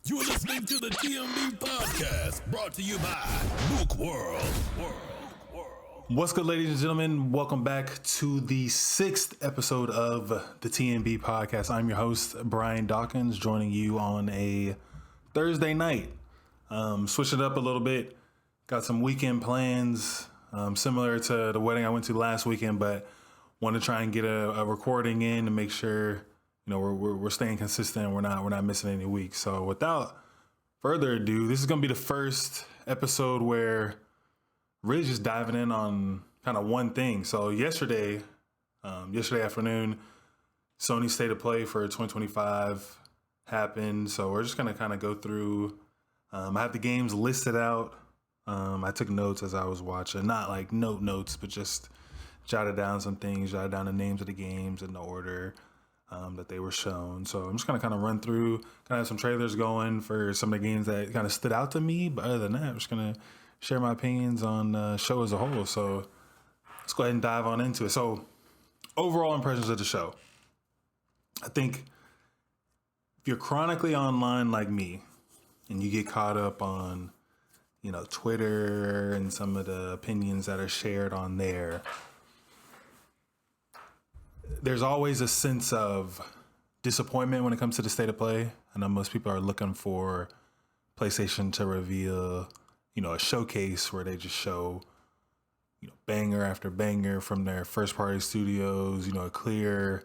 You're listening to the TMB podcast, brought to you by Book World. What's good, ladies and gentlemen? Welcome back to the 6th episode of the TMB podcast. I'm your host, Brian Dawkins, joining you on a Thursday night. Switching it up a little bit. Got some weekend plans, similar to the wedding I went to last weekend, but want to try and get a recording in to make sure we're staying consistent. We're not missing any weeks. So without further ado, this is going to be the first episode where really just diving in on kind of one thing. So yesterday afternoon, Sony State of Play for 2025 happened. So we're just going to kind of go through. I have the games listed out. I took notes as I was watching, not like notes, but just jotted down some things, jotted down the names of the games in the order that they were shown. So I'm just going to kind of run through, kind of have some trailers going for some of the games that kind of stood out to me. But other than that, I'm just going to share my opinions on the show as a whole. So let's go ahead and dive on into it. So overall impressions of the show. I think if you're chronically online like me and you get caught up on, Twitter and some of the opinions that are shared on there, there's always a sense of disappointment when it comes to the state of play. I know most people are looking for PlayStation to reveal, a showcase where they just show, banger after banger from their first party studios, a clear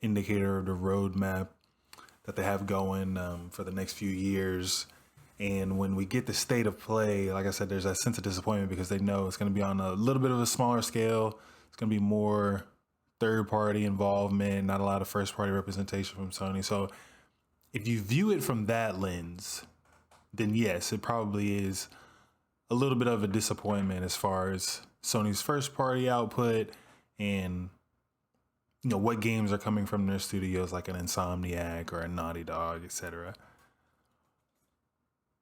indicator of the roadmap that they have going for the next few years. And when we get the state of play, like I said, there's that sense of disappointment because they know it's going to be on a little bit of a smaller scale. It's going to be more third party involvement, not a lot of first party representation from Sony. So if you view it from that lens, then yes, it probably is a little bit of a disappointment as far as Sony's first party output and, what games are coming from their studios like an Insomniac or a Naughty Dog, etc.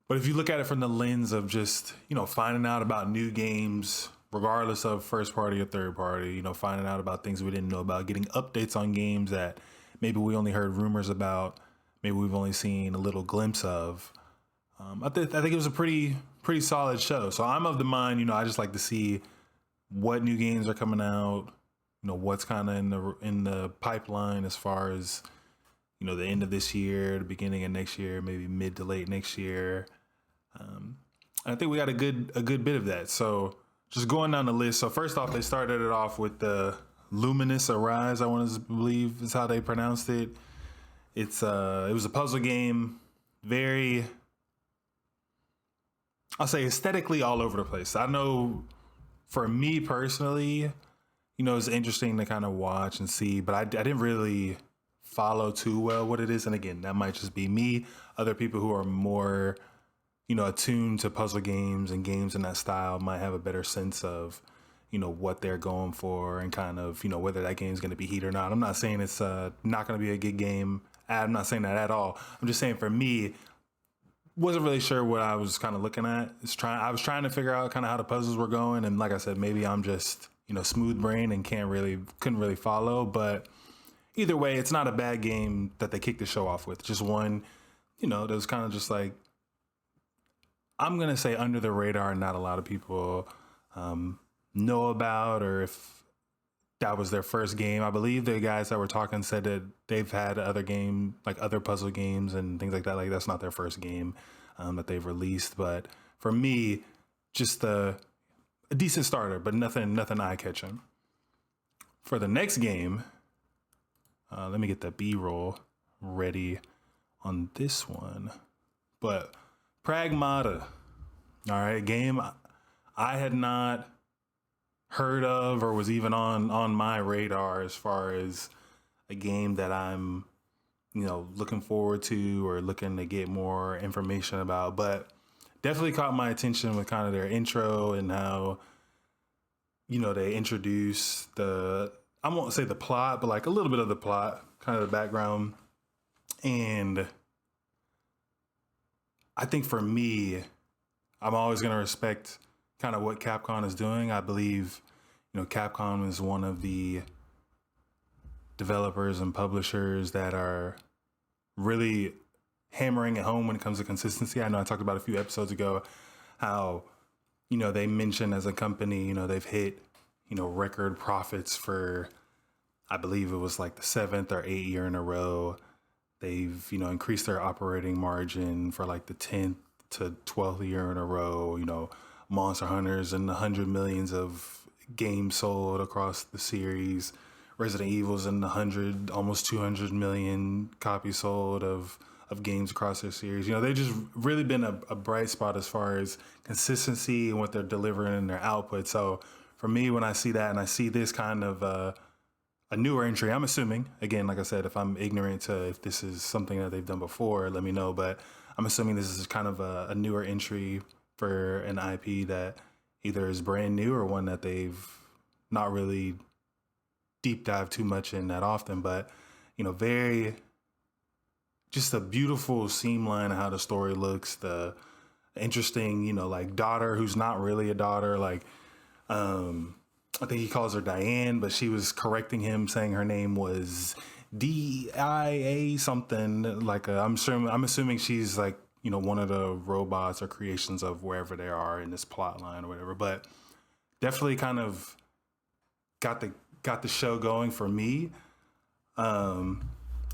But if you look at it from the lens of just, finding out about new games, regardless of first party or third party, finding out about things we didn't know about, getting updates on games that maybe we only heard rumors about, maybe we've only seen a little glimpse of. I think it was a pretty solid show. So I'm of the mind, I just like to see what new games are coming out, what's kind of in the pipeline as far as, the end of this year, the beginning of next year, maybe mid to late next year. I think we got a good bit of that. So just going down the list. So first off, they started it off with the Luminous Arise, I want to believe is how they pronounced it. It was a puzzle game, very, I'll say aesthetically all over the place. I know for me personally, it's interesting to kind of watch and see, but I didn't really follow too well what it is. And again, that might just be me. Other people who are more, attuned to puzzle games and games in that style might have a better sense of, what they're going for and kind of, whether that game is going to be heat or not. I'm not saying it's not going to be a good game. I'm not saying that at all. I'm just saying for me, wasn't really sure what I was kind of looking at. I was trying to figure out kind of how the puzzles were going. And like I said, maybe I'm just, smooth brain and couldn't really follow. But either way, it's not a bad game that they kicked the show off with. Just one, that was kind of just like, I'm going to say under the radar and not a lot of people know about, or if that was their first game. I believe the guys that were talking said that they've had other puzzle games and things like that. Like that's not their first game that they've released. But for me, just a decent starter, but nothing eye-catching. For the next game, let me get the B-roll ready on this one. But Pragmata, all right, game I had not heard of or was even on my radar as far as a game that I'm, looking forward to or looking to get more information about. But definitely caught my attention with kind of their intro and how, they introduce I won't say the plot, but like a little bit of the plot, kind of the background. And I think for me, I'm always going to respect kind of what Capcom is doing. I believe, Capcom is one of the developers and publishers that are really hammering it home when it comes to consistency. I know I talked about a few episodes ago how, you know, they mentioned as a company, you know, they've hit, you know, record profits for, I believe it was like the 7th or 8th year in a row. They've, you know, increased their operating margin for like the 10th to 12th year in a row. You know, Monster Hunters and the 100 millions of games sold across the series. Resident Evil's in the 100, almost 200 million copies sold of games across their series. You know, they've just really been a bright spot as far as consistency and what they're delivering in their output. So for me, when I see that and I see this kind of a newer entry, I'm assuming, again, like I said, if I'm ignorant to if this is something that they've done before, let me know. But I'm assuming this is kind of a newer entry for an IP that either is brand new or one that they've not really deep dive too much in that often. But, you know, just a beautiful seam line of how the story looks, the interesting, you know, like daughter who's not really a daughter, like, I think he calls her Diane, but she was correcting him saying her name was DIA something. Like I'm assuming she's like, you know, one of the robots or creations of wherever they are in this plot line or whatever. But definitely kind of got the show going for me.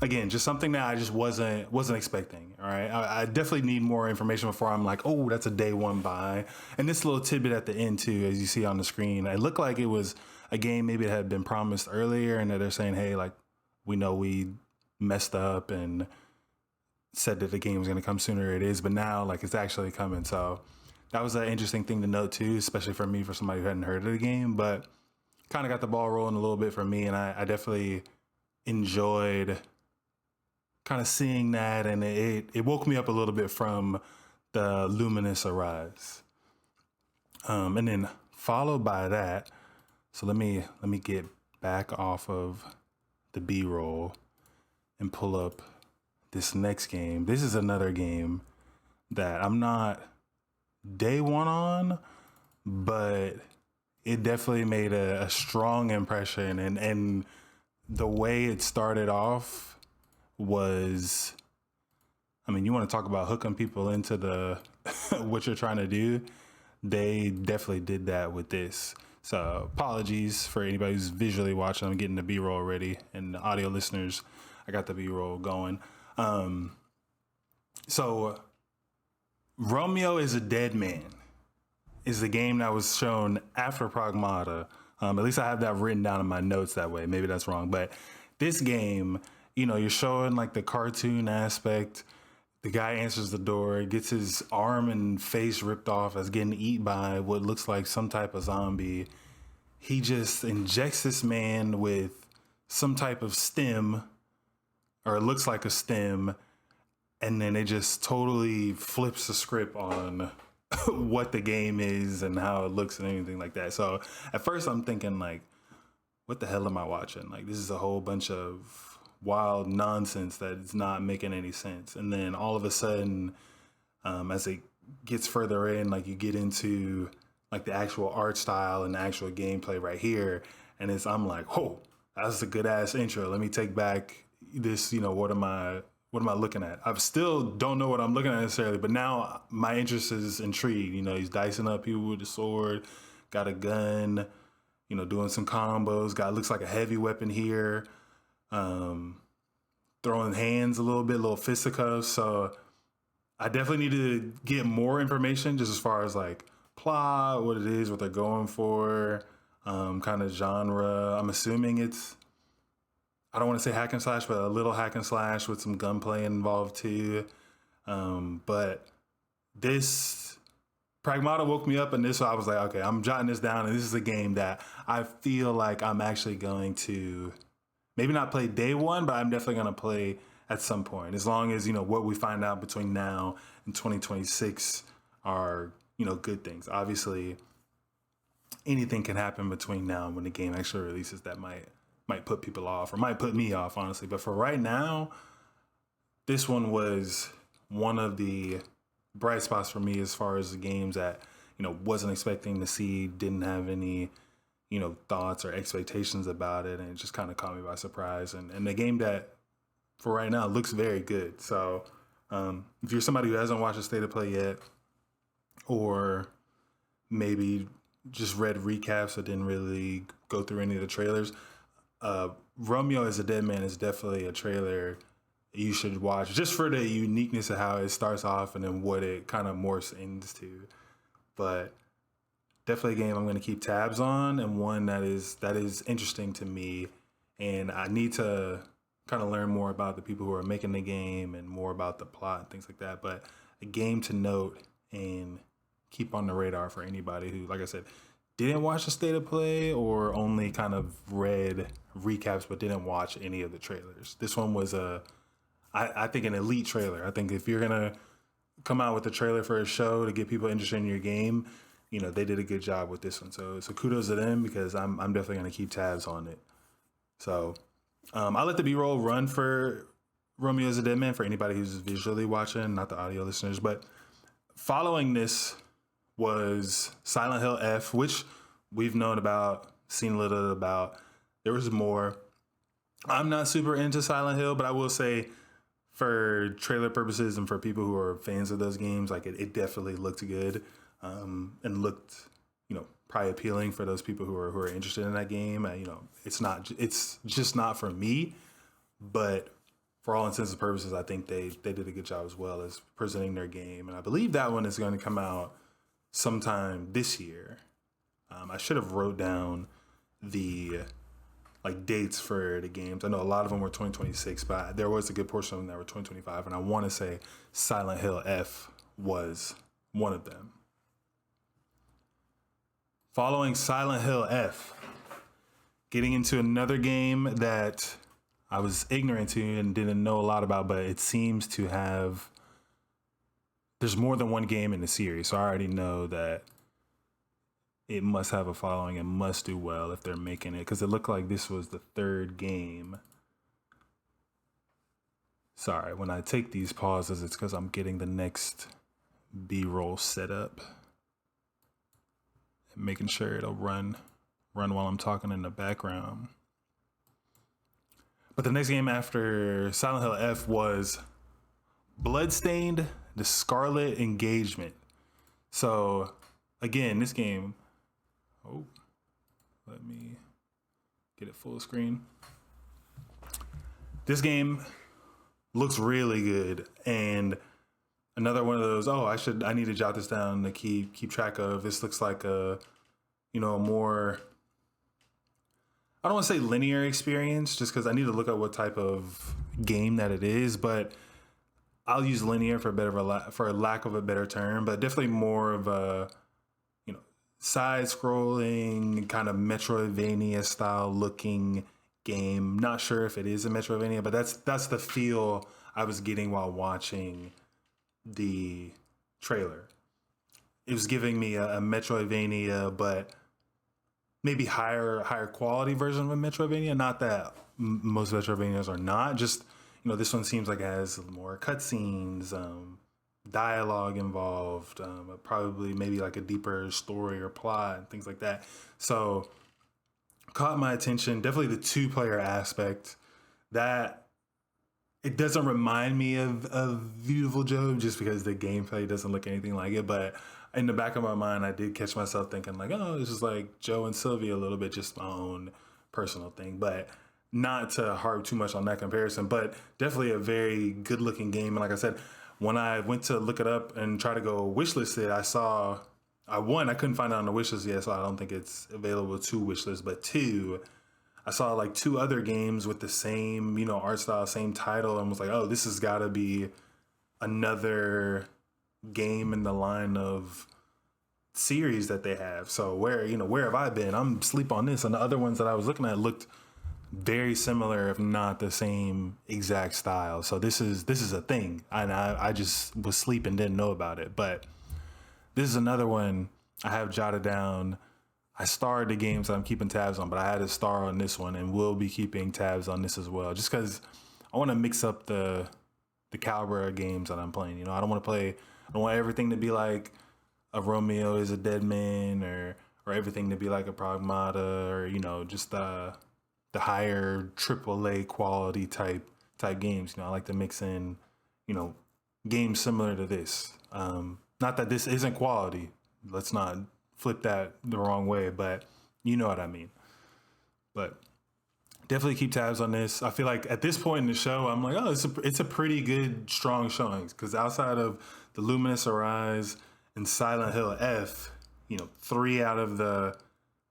Again, just something that I just wasn't expecting. All right, I definitely need more information before I'm like, oh, that's a day one buy. And this little tidbit at the end too, as you see on the screen, it looked like it was a game maybe that had been promised earlier, and that they're saying, hey, like, we know we messed up and said that the game was going to come sooner. It is, but now like it's actually coming. So that was an interesting thing to note too, especially for me, for somebody who hadn't heard of the game, but kind of got the ball rolling a little bit for me, and I definitely enjoyed kind of seeing that, and it woke me up a little bit from the Luminous Arise. And then followed by that, so let me get back off of the B-roll and pull up this next game. This is another game that I'm not day one on, but it definitely made a strong impression, and the way it started off was, I mean, you want to talk about hooking people into the what you're trying to do, they definitely did that with this. So apologies for anybody who's visually watching. I'm getting the B-roll ready, and the audio listeners, I got the B-roll going. So Romeo is a Dead Man is the game that was shown after Pragmata. At least I have that written down in my notes that way. Maybe that's wrong, but this game, you know, you're showing like the cartoon aspect. The guy answers the door, gets his arm and face ripped off as getting eaten by what looks like some type of zombie. He just injects this man with some type of stem, or it looks like a stem, and then it just totally flips the script on what the game is and how it looks and anything like that. So at first I'm thinking like, what the hell am I watching? Like, this is a whole bunch of wild nonsense that's not making any sense. And then all of a sudden, as it gets further in, like you get into like the actual art style and the actual gameplay right here, and I'm like, oh, that's a good ass intro. Let me take back this, you know, what am I looking at? I still don't know what I'm looking at necessarily, but now my interest is intrigued. You know, he's dicing up people with a sword, got a gun, you know, doing some combos, looks like a heavy weapon here. Throwing hands a little bit, little fisticuffs. So I definitely need to get more information just as far as like plot, what it is, what they're going for, kind of genre. I'm assuming it's, I don't want to say hack and slash, but a little hack and slash with some gunplay involved too. But this Pragmata woke me up, and this, I was like, okay, I'm jotting this down, and this is a game that I feel like I'm actually going to maybe not play day one, but I'm definitely going to play at some point, as long as, you know, what we find out between now and 2026 are, you know, good things. Obviously, anything can happen between now and when the game actually releases that might put people off, or might put me off, honestly. But for right now, this one was one of the bright spots for me as far as the games that, you know, wasn't expecting to see, didn't have any, you know, thoughts or expectations about it, and it just kind of caught me by surprise. And the game that for right now looks very good. So If you're somebody who hasn't watched a state of play yet, or maybe just read recaps or didn't really go through any of the trailers, Romeo as a Dead Man is definitely a trailer you should watch, just for the uniqueness of how it starts off and then what it kind of morphs into. But definitely a game I'm going to keep tabs on, and one that is interesting to me, and I need to kind of learn more about the people who are making the game and more about the plot and things like that. But a game to note and keep on the radar for anybody who, like I said, didn't watch the state of play or only kind of read recaps but didn't watch any of the trailers. This one was I think an elite trailer. I think if you're gonna come out with a trailer for a show to get people interested in your game, they did a good job with this one. So kudos to them, because I'm definitely gonna keep tabs on it. So I'll let the B-roll run for Romeo as a Dead Man for anybody who's visually watching, not the audio listeners. But following this was Silent Hill F, which we've known about, seen a little about. There was more. I'm not super into Silent Hill, but I will say, for trailer purposes and for people who are fans of those games, like it definitely looked good, and looked, probably appealing for those people who are interested in that game. It's just not for me, but for all intents and purposes, I think they did a good job as well as presenting their game. And I believe that one is going to come out sometime this year. I should have wrote down the dates for the games. I know a lot of them were 2026, but there was a good portion of them that were 2025, and I want to say Silent Hill F was one of them. Following Silent Hill F, getting into another game that I was ignorant to and didn't know a lot about, but it seems to have, there's more than one game in the series, so I already know that it must have a following and must do well if they're making it, because it looked like this was the third game. Sorry, when I take these pauses, it's because I'm getting the next B-roll set up and making sure it'll run while I'm talking in the background. But the next game after Silent Hill F was Bloodstained, the Scarlet Engagement. So again, this game, let me get it full screen. This game looks really good, and another one of those, I need to jot this down to keep track of. This looks like a more, I don't want to say linear experience, just because I need to look at what type of game that it is, but I'll use linear for lack of a better term, but definitely more of a side-scrolling kind of Metroidvania style looking game. Not sure if it is a Metroidvania, but that's the feel I was getting while watching the trailer. It was giving me a Metroidvania, but maybe higher quality version of a Metroidvania. Not that most Metroidvanias are not. Just this one seems like it has more cutscenes, dialogue involved, probably maybe like a deeper story or plot and things like that. So caught my attention. Definitely the 2-player aspect. That it doesn't remind me of Beautiful Joe, just because the gameplay doesn't look anything like it. But in the back of my mind, I did catch myself thinking like, this is like Joe and Sylvia a little bit, just my own personal thing. But not to harp too much on that comparison, but definitely a very good looking game. And like I said, when I went to look it up and try to go wishlist it, I couldn't find it on the wishlist yet, so I don't think it's available to wishlist. But 2, I saw like 2 other games with the same, art style, same title, and was like, this has got to be another game in the line of series that they have. So where have I been? I'm asleep on this. And the other ones that I was looking at looked very similar, if not the same exact style. So this is a thing, and I just was sleeping, didn't know about it. But this is another one I have jotted down. I starred the games that I'm keeping tabs on, but I had a star on this one, and will be keeping tabs on this as well, just because I want to mix up the caliber of games that I'm playing. I don't want everything to be like a Romeo is a Dead Man, or everything to be like a Pragmata, or just the higher AAA quality type games. I like to mix in, games similar to this. Not that this isn't quality. Let's not flip that the wrong way, but you know what I mean. But definitely keep tabs on this. I feel like at this point in the show, I'm like, oh, it's a pretty good, strong showing. Because outside of the Luminous Arise and Silent Hill F, 3 out of the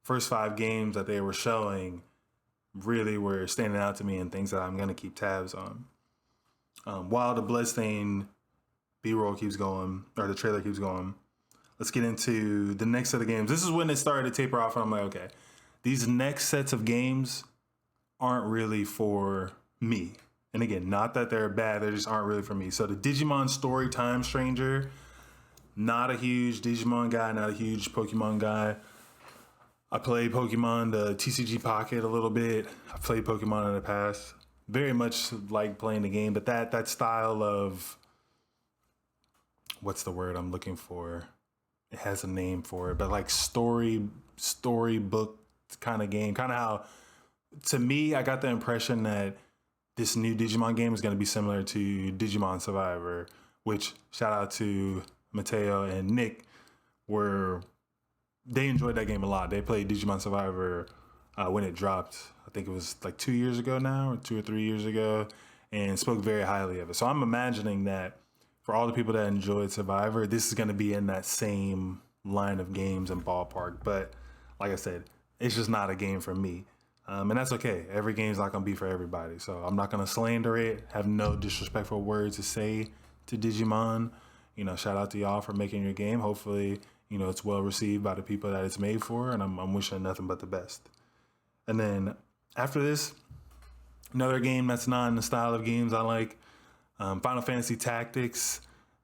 first 5 games that they were showing really were standing out to me and things that I'm going to keep tabs on. While the Bloodstained B-roll keeps going, or the trailer keeps going, let's get into the next set of games. This is when it started to taper off, and I'm like, okay, these next sets of games aren't really for me. And again, not that they're bad, they just aren't really for me. So the Digimon Story Time Stranger, not a huge Digimon guy, not a huge Pokemon guy. I played Pokemon, the TCG Pocket a little bit. I've played Pokemon in the past. Very much like playing the game, but that style of, what's the word I'm looking for? It has a name for it, but like storybook kind of game. Kind of how, to me, I got the impression that this new Digimon game is going to be similar to Digimon Survivor, which, shout out to Mateo and Nick, they enjoyed that game a lot. They played Digimon Survivor when it dropped. I think it was like 2 years ago now, or 2 or 3 years ago, and spoke very highly of it. So I'm imagining that for all the people that enjoyed Survivor, this is going to be in that same line of games and ballpark. But like I said, it's just not a game for me. And that's okay. Every game's not going to be for everybody. So I'm not going to slander it, have no disrespectful words to say to Digimon. Shout out to y'all for making your game. Hopefully, it's well received by the people that it's made for, and I'm wishing nothing but the best. And then after this, another game that's not in the style of games I like, Final Fantasy Tactics,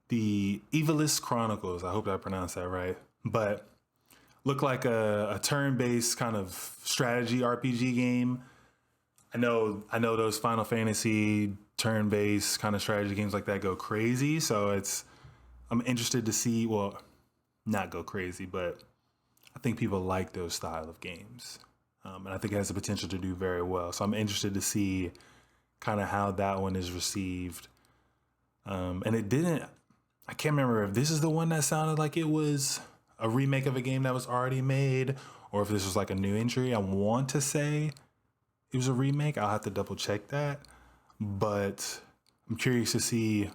the Evilist Chronicles. I hope I pronounced that right. But look like a turn-based kind of strategy RPG game. I know those Final Fantasy turn-based kind of strategy games like that go crazy. So I'm interested to see, well, not go crazy, but I think people like those style of games. And I think it has the potential to do very well. So I'm interested to see kind of how that one is received. And I can't remember if this is the one that sounded like it was a remake of a game that was already made, or if this was like a new entry. I want to say it was a remake. I'll have to double check that. But I'm curious to see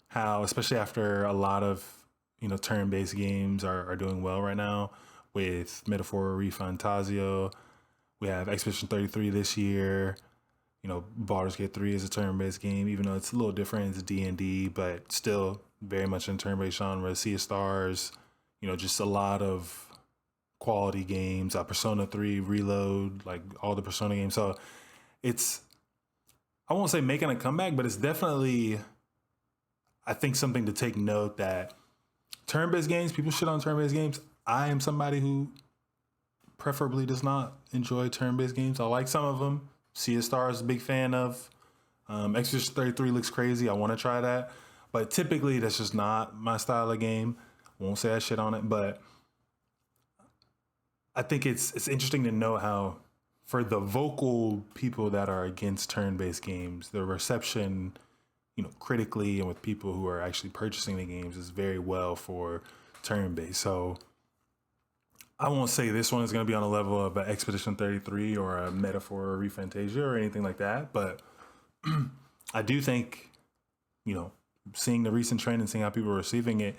how, especially after a lot of, turn-based games are doing well right now, with Metaphor Refantasio. We have Expedition 33 this year. Baldur's Gate 3 is a turn-based game, even though it's a little different. It's D&D, but still very much in turn-based genre. Sea of Stars, just a lot of quality games. Persona 3 Reload, like all the Persona games. So I won't say making a comeback, but it's definitely, I think, something to take note that turn-based games, people shit on turn-based games. I am somebody who preferably does not enjoy turn-based games. I like some of them. Sea of Stars, a big fan of. Expedition 33 looks crazy. I want to try that. But typically, that's just not my style of game. Won't say I shit on it, but I think it's interesting to know how, for the vocal people that are against turn-based games, the reception, critically and with people who are actually purchasing the games is very well for turn-based. So I won't say this one is going to be on a level of an Expedition 33 or a Metaphor or Refantasia or anything like that. But I do think, seeing the recent trend and seeing how people are receiving it,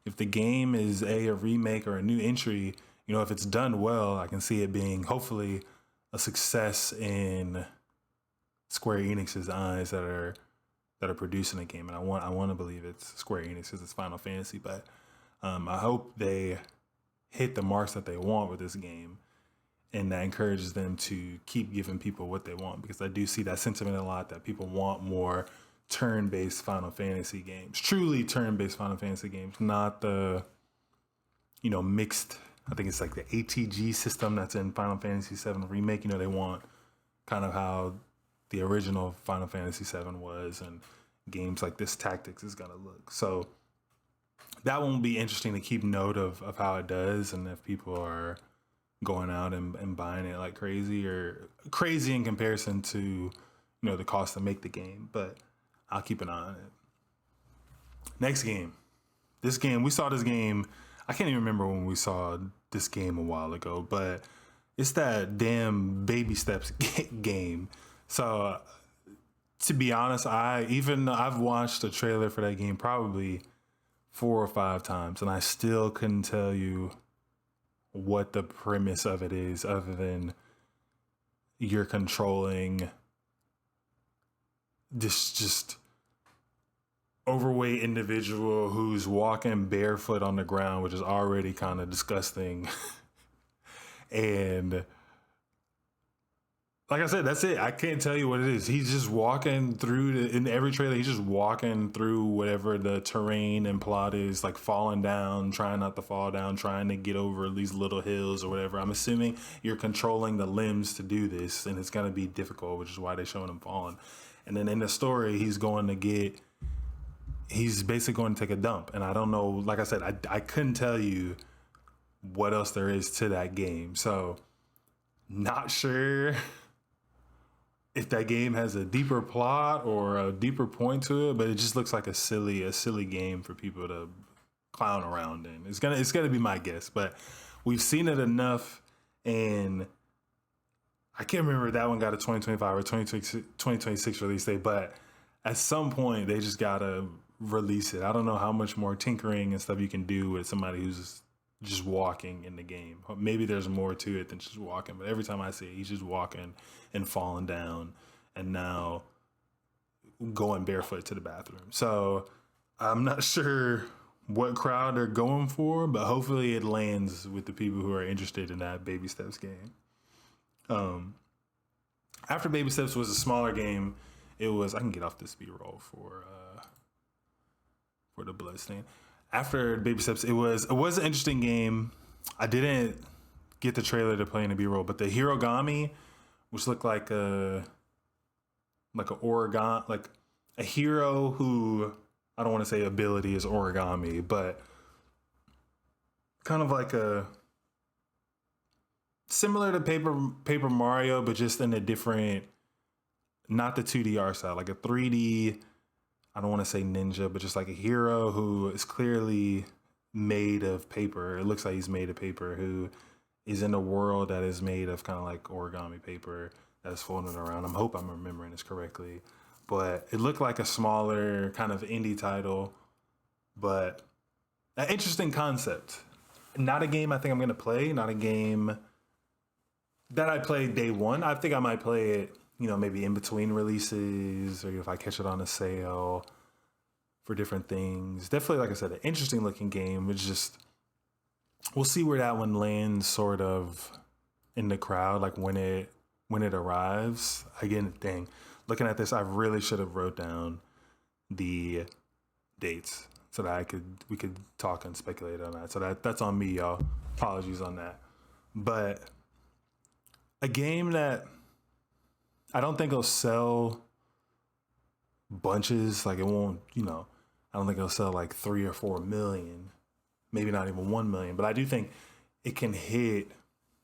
if the game is a remake or a new entry, if it's done well, I can see it being hopefully a success in Square Enix's eyes that are producing a game. And I want to believe it's Square Enix because it's Final Fantasy, but I hope they hit the marks that they want with this game, and that encourages them to keep giving people what they want, because I do see that sentiment a lot, that people want more turn-based Final Fantasy games, truly turn-based Final Fantasy games, not the mixed, I think it's like the ATG system that's in Final Fantasy VII Remake. They want kind of how the original Final Fantasy VII was, and games like this Tactics is gonna look. So that one will be interesting to keep note of how it does, and if people are going out and buying it like crazy, or crazy in comparison to the cost to make the game. But I'll keep an eye on it. Next game. This game, we saw this game. I can't even remember when we saw this game a while ago, but it's that damn Baby Steps game. So to be honest, I've watched the trailer for that game probably 4 or 5 times, and I still couldn't tell you what the premise of it is, other than you're controlling this just overweight individual who's walking barefoot on the ground, which is already kind of disgusting. And like I said, that's it. I can't tell you what it is. He's just walking through in every trailer. He's just walking through whatever the terrain and plot is, like falling down, trying not to fall down, trying to get over these little hills or whatever. I'm assuming you're controlling the limbs to do this, and it's going to be difficult, which is why they're showing him falling. And then in the story, he's basically going to take a dump. And I don't know, like I said, I couldn't tell you what else there is to that game. So not sure if that game has a deeper plot or a deeper point to it, but it just looks like a silly game for people to clown around in. It's gonna be my guess, but we've seen it enough, and I can't remember if that one got a 2025 or 2026 release date, but at some point they just gotta release it. I don't know how much more tinkering and stuff you can do with somebody who's just walking in the game. Maybe there's more to it than just walking, but every time I see it, he's just walking and falling down and now going barefoot to the bathroom. So I'm not sure what crowd they're going for, but hopefully it lands with the people who are interested in that Baby Steps game. After Baby Steps was a smaller game, it was, I can get off this B-roll for the Bloodstained. After Baby Steps, it was an interesting game. I didn't get the trailer to play in the B-roll, but the Hirogami, which looked like a origami, like a hero who, I don't want to say ability is origami, but kind of like a similar to Paper Mario, but just in a different, not the 2D art style, like a 3D. I don't want to say ninja, but just like a hero who is clearly made of paper. It looks like he's made of paper, who is in a world that is made of kind of like origami paper that's folding around. I hope I'm remembering this correctly, but it looked like a smaller kind of indie title, but an interesting concept. Not a game I think I'm going to play, not a game that I played day one. I think I might play it, maybe in between releases, or if I catch it on a sale for different things. Definitely, like I said, an interesting looking game. It's just, we'll see where that one lands sort of in the crowd, like when it arrives. Again, dang, looking at this, I really should have wrote down the dates so that we could talk and speculate on that. So that's on me, y'all. Apologies on that. But a game that I don't think it'll sell bunches. Like it won't, I don't think it'll sell like 3 or 4 million, maybe not even 1 million. But I do think it can hit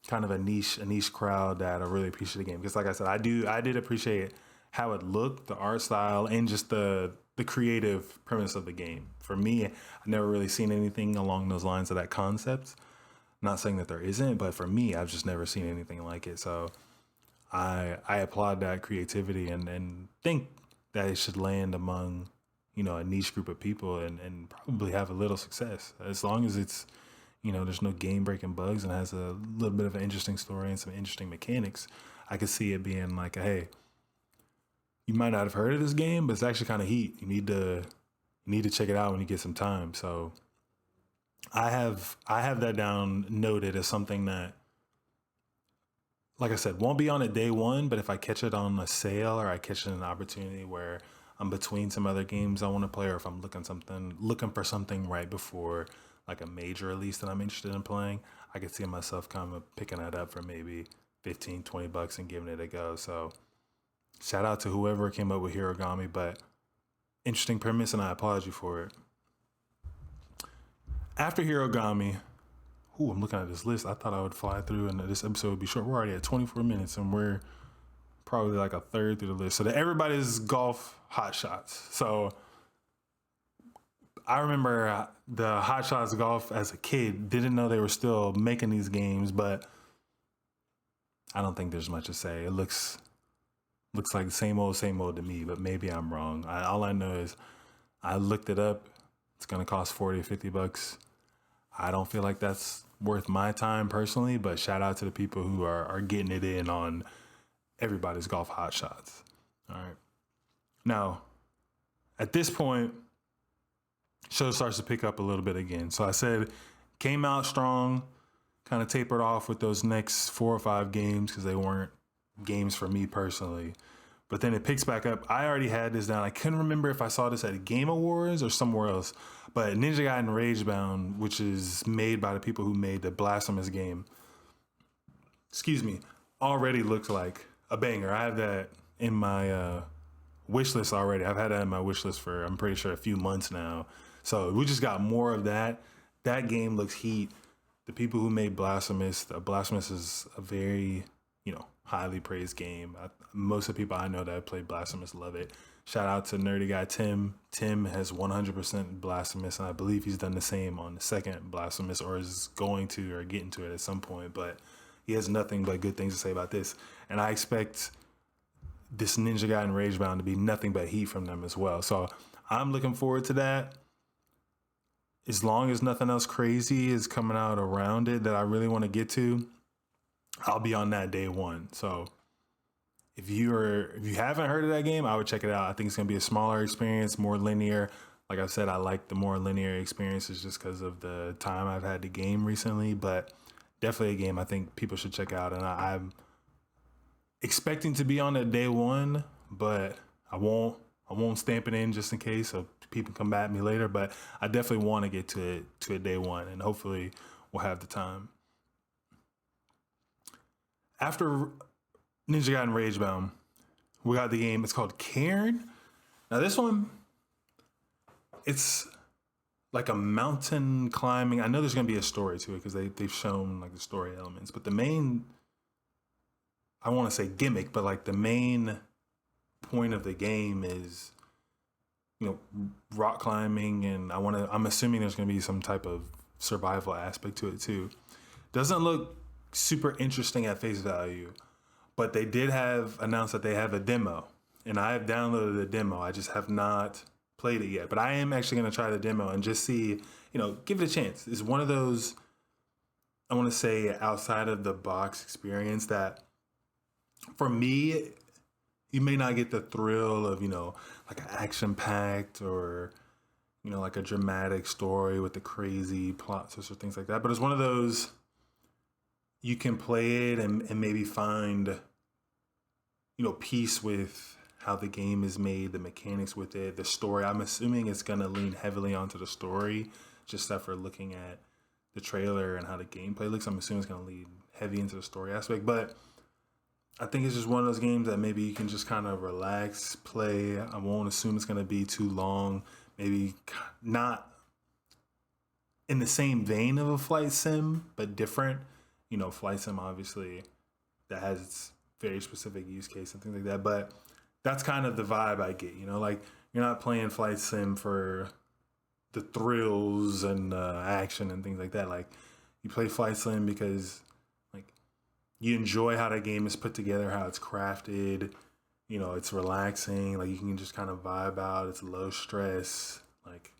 kind of a niche crowd that will really appreciate the game. Because like I said, I did appreciate how it looked, the art style, and just the creative premise of the game. For me, I never really seen anything along those lines of that concept. Not saying that there isn't, but for me, I've just never seen anything like it. So I applaud that creativity and think that it should land among, a niche group of people and probably have a little success, as long as it's, there's no game breaking bugs and has a little bit of an interesting story and some interesting mechanics. I could see it being like, hey, you might not have heard of this game, but it's actually kind of heat. You need to check it out when you get some time. So I have that down noted as something that, like I said, won't be on it day one, but if I catch it on a sale or I catch it in an opportunity where I'm between some other games I want to play, or if I'm looking for something right before like a major release that I'm interested in playing, I could see myself kind of picking that up for maybe $15-$20 and giving it a go. So shout out to whoever came up with Hirogami, but interesting premise, and I applaud you for it. After Hirogami, I'm looking at this list. I thought I would fly through and this episode would be short. We're already at 24 minutes and we're probably like a third through the list. So everybody's golf hot shots. So I remember the Hot Shots Golf as a kid. Didn't know they were still making these games, but I don't think there's much to say. It looks like the same old to me, but maybe I'm wrong. All I know is I looked it up. It's going to cost 40 or 50 bucks. I don't feel like that's worth my time personally, but shout out to the people who are getting it in on everybody's golf hot shots. All right. Now, at this point, show starts to pick up a little bit again. So I said, came out strong, kind of tapered off with those next 4 or 5 games because they weren't games for me personally. But then it picks back up. I already had this down. I couldn't remember if I saw this at Game Awards or somewhere else. But Ninja Gaiden Ragebound, which is made by the people who made the Blasphemous game, already looks like a banger. I have that in my wish list already. I've had that in my wish list for, I'm pretty sure, a few months now. So we just got more of that. That game looks heat. The people who made Blasphemous is a very, highly praised game. Most of the people I know that have played Blasphemous love it. Shout out to nerdy guy Tim. Tim has 100% Blasphemous, and I believe he's done the same on the second Blasphemous, or is going to, or getting to it at some point. But he has nothing but good things to say about this, and I expect this Ninja Gaiden Ragebound to be nothing but heat from them as well. So I'm looking forward to that. As long as nothing else crazy is coming out around it that I really want to get to, I'll be on that day one. So if you haven't heard of that game, I would check it out. I think it's gonna be a smaller experience, more linear. Like I said, I like the more linear experiences just because of the time I've had the game recently. But definitely a game I think people should check out. And I'm expecting to be on it day one, but I won't stamp it in just in case so people come back at me later. But I definitely want to get to it day one, and hopefully we'll have the time. After Ninja Gaiden Ragebound, we got the game. It's called Cairn. Now this one, it's like a mountain climbing. I know there's gonna be a story to it because they've shown like the story elements, but the main, I want to say gimmick, but like the main point of the game is, rock climbing, and I'm assuming there's gonna be some type of survival aspect to it too. Doesn't look super interesting at face value, but they did have announced that they have a demo, and I have downloaded the demo. I just have not played it yet, but I am actually going to try the demo and just see, give it a chance. It's one of those, I want to say, outside of the box experience that for me, you may not get the thrill of, like an action packed or, like a dramatic story with the crazy plot twists or things like that. But it's one of those, you can play it and maybe find, peace with how the game is made, the mechanics with it, the story. I'm assuming it's going to lean heavily onto the story, just after looking at the trailer and how the gameplay looks. I'm assuming it's going to lean heavy into the story aspect. But I think it's just one of those games that maybe you can just kind of relax, play. I won't assume it's going to be too long. Maybe not in the same vein of a flight sim, but different. Flight sim, obviously, that has its very specific use case and things like that. But that's kind of the vibe I get, like you're not playing flight sim for the thrills and action and things like that. Like you play flight sim because like you enjoy how that game is put together, how it's crafted. It's relaxing. Like you can just kind of vibe out. It's low stress. Like,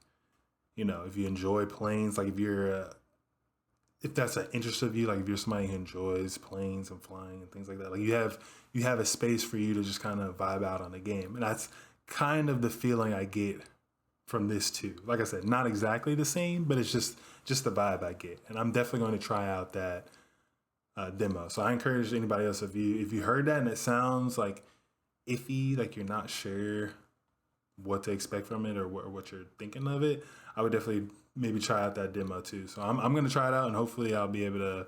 if you enjoy planes, like if that's an interest of you, like if you're somebody who enjoys planes and flying and things like that, like you have a space for you to just kind of vibe out on the game. And that's kind of the feeling I get from this too. Like I said, not exactly the same, but it's just the vibe I get. And I'm definitely going to try out that demo. So I encourage anybody else, if you heard that and it sounds like iffy, like you're not sure what to expect from it or what you're thinking of it, I would definitely maybe try out that demo too. So I'm going to try it out, and hopefully I'll be able to,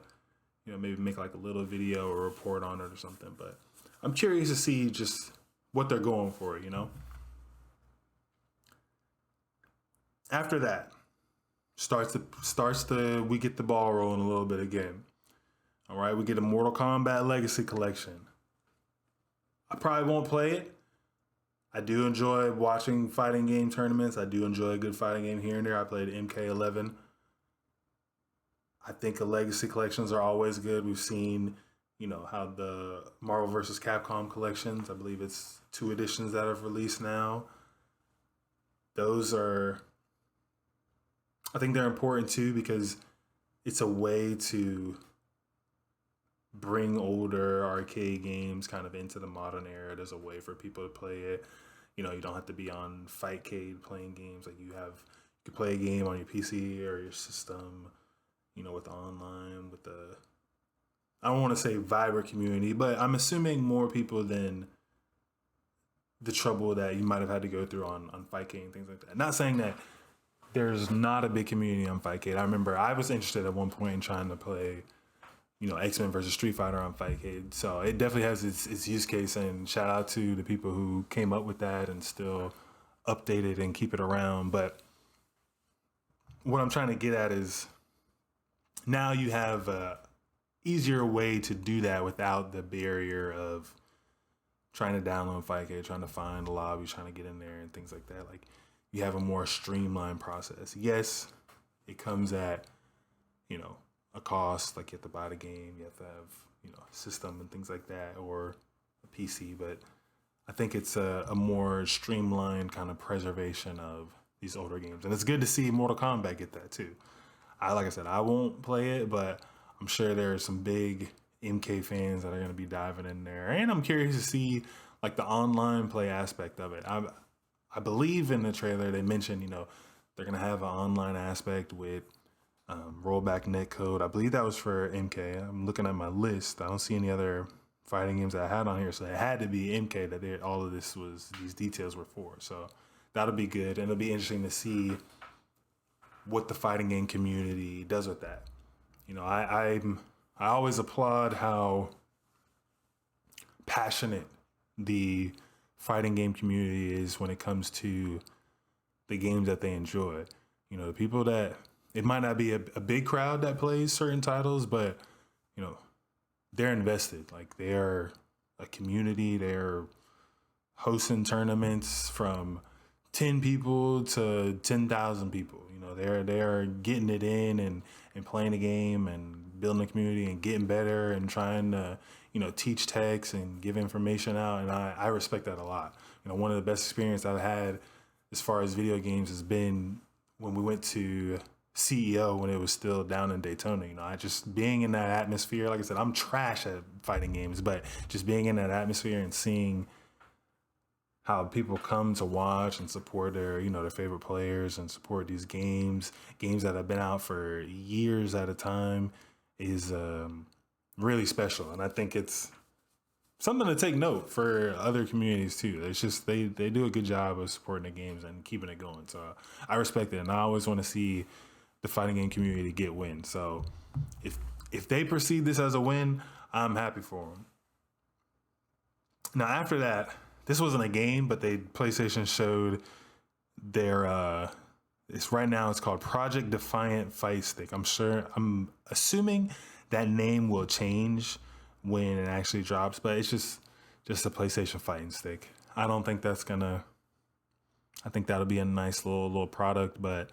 maybe make like a little video or report on it or something. But I'm curious to see just what they're going for, After that, we get the ball rolling a little bit again. All right, we get a Mortal Kombat Legacy Collection. I probably won't play it. I do enjoy watching fighting game tournaments. I do enjoy a good fighting game here and there. I played MK11. I think the Legacy collections are always good. We've seen, how the Marvel vs. Capcom collections, I believe it's 2 editions that have released now. Those are, I think they're important too because it's a way to bring older arcade games kind of into the modern era. There's a way for people to play it. You don't have to be on Fightcade playing games. Like you can play a game on your PC or your system, with online, with the, I don't want to say vibrant community, but I'm assuming more people than the trouble that you might have had to go through on Fightcade and things like that. Not saying that there's not a big community on Fightcade. I remember I was interested at one point in trying to play, X-Men versus Street Fighter on Fightcade. So it definitely has its use case, and shout out to the people who came up with that and still update it and keep it around. But what I'm trying to get at is now you have a easier way to do that without the barrier of trying to download Fightcade, trying to find a lobby, trying to get in there and things like that. Like you have a more streamlined process. Yes, it comes at, a cost, like you have to buy the game, you have to have, a system and things like that, or a PC, but I think it's a more streamlined kind of preservation of these older games. And it's good to see Mortal Kombat get that too. Like I said, I won't play it, but I'm sure there are some big MK fans that are going to be diving in there. And I'm curious to see like the online play aspect of it. I believe in the trailer they mentioned, they're going to have an online aspect with rollback netcode. I believe that was for MK. I'm looking at my list. I don't see any other fighting games that I had on here, so it had to be MK that all of these details were for. So that'll be good, and it'll be interesting to see what the fighting game community does with that. I always applaud how passionate the fighting game community is when it comes to the games that they enjoy. The people that, it might not be a big crowd that plays certain titles, but they're invested. Like they're a community. They're hosting tournaments from 10 people to 10,000 people. They're getting it in and playing the game and building a community and getting better and trying to, teach techs and give information out. And I respect that a lot. One of the best experiences I've had as far as video games has been when we went to CEO when it was still down in Daytona. I just being in that atmosphere, like I said, I'm trash at fighting games, but just being in that atmosphere and seeing how people come to watch and support their, their favorite players and support these games that have been out for years at a time is really special. And I think it's something to take note for other communities too. It's just, they do a good job of supporting the games and keeping it going. So I respect it. And I always want to see the fighting game community get wins. So if they perceive this as a win, I'm happy for them. Now, after that, this wasn't a game, but PlayStation showed their it's right now it's called Project Defiant Fight Stick. I'm assuming that name will change when it actually drops, but it's just a PlayStation fighting stick. I don't think that's gonna, I think that'll be a nice little product, but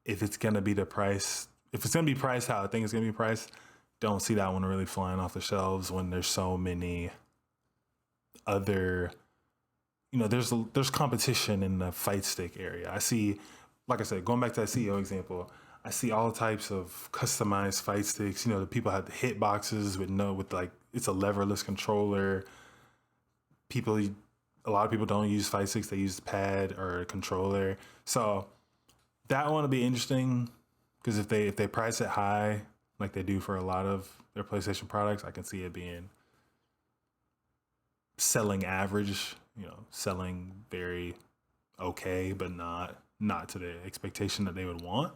if it's gonna be priced how I think it's gonna be priced, don't see that one really flying off the shelves when there's so many other, there's competition in the fight stick area. I see, like I said, going back to that CEO example, I see all types of customized fight sticks. The people have the hit boxes with it's a leverless controller. A lot of people don't use fight sticks; they use the pad or a controller. So that one will be interesting because if they price it high, like they do for a lot of their PlayStation products, I can see it being selling average, selling very okay, but not to the expectation that they would want.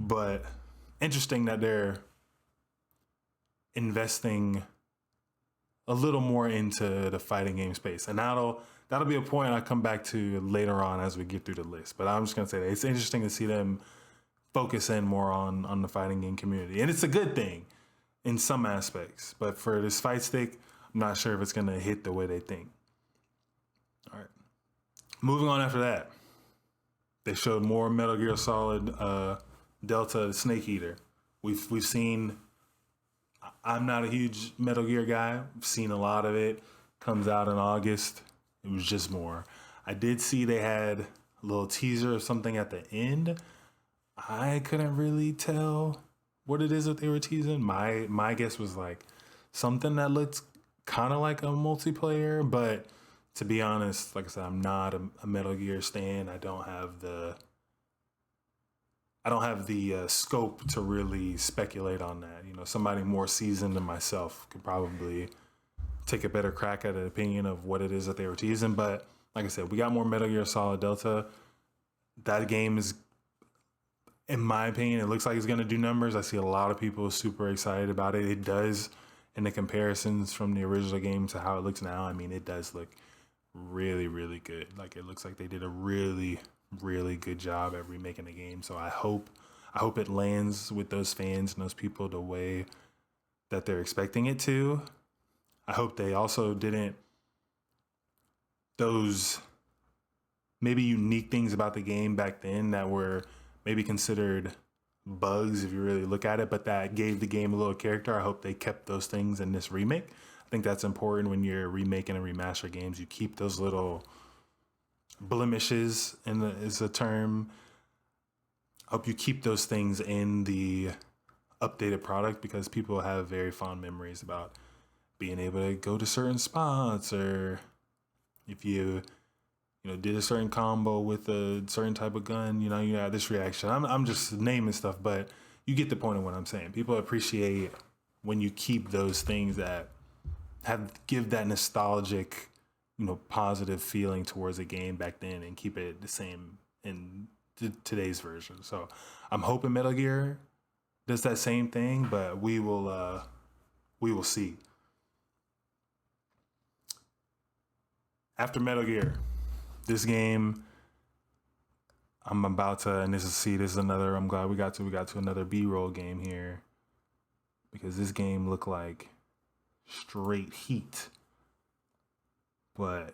But interesting that they're investing a little more into the fighting game space. And that'll be a point I come back to later on as we get through the list. But I'm just going to say that it's interesting to see them focus in more on the fighting game community. And it's a good thing in some aspects. But for this fight stick, I'm not sure if it's going to hit the way they think. All Moving on after that, they showed more Metal Gear Solid Delta Snake Eater. We've seen. I'm not a huge Metal Gear guy. I've seen a lot of it. Comes out in August. It was just more. I did see they had a little teaser of something at the end. I couldn't really tell what it is that they were teasing. My guess was like something that looked kind of like a multiplayer, but to be honest, like I said, I'm not a Metal Gear stan. I don't have the scope to really speculate on that. You know, somebody more seasoned than myself could probably take a better crack at an opinion of what it is that they were teasing. But like I said, we got more Metal Gear Solid Delta. That game is, in my opinion, it looks like it's going to do numbers. I see a lot of people super excited about it. It does, in the comparisons from the original game to how it looks now. I mean, it does look really, really good. Like, it looks like they did a really, really good job at remaking the game. So I hope it lands with those fans and those people the way that they're expecting it to. I hope they also didn't those maybe unique things about the game back then that were maybe considered bugs if you really look at it, but that gave the game a little character. I hope they kept those things in this remake. I think that's important when you're remaking and remaster games. You keep those little blemishes, is a term. I hope you keep those things in the updated product because people have very fond memories about being able to go to certain spots, or if you did a certain combo with a certain type of gun, you had this reaction. I'm just naming stuff, but you get the point of what I'm saying. People appreciate when you keep those things that give that nostalgic, positive feeling towards a game back then and keep it the same in today's version. So I'm hoping Metal Gear does that same thing, but we will see. After Metal Gear, this game, I'm about to, and this is another, I'm glad we got to another B-roll game here, because this game looked like straight heat. But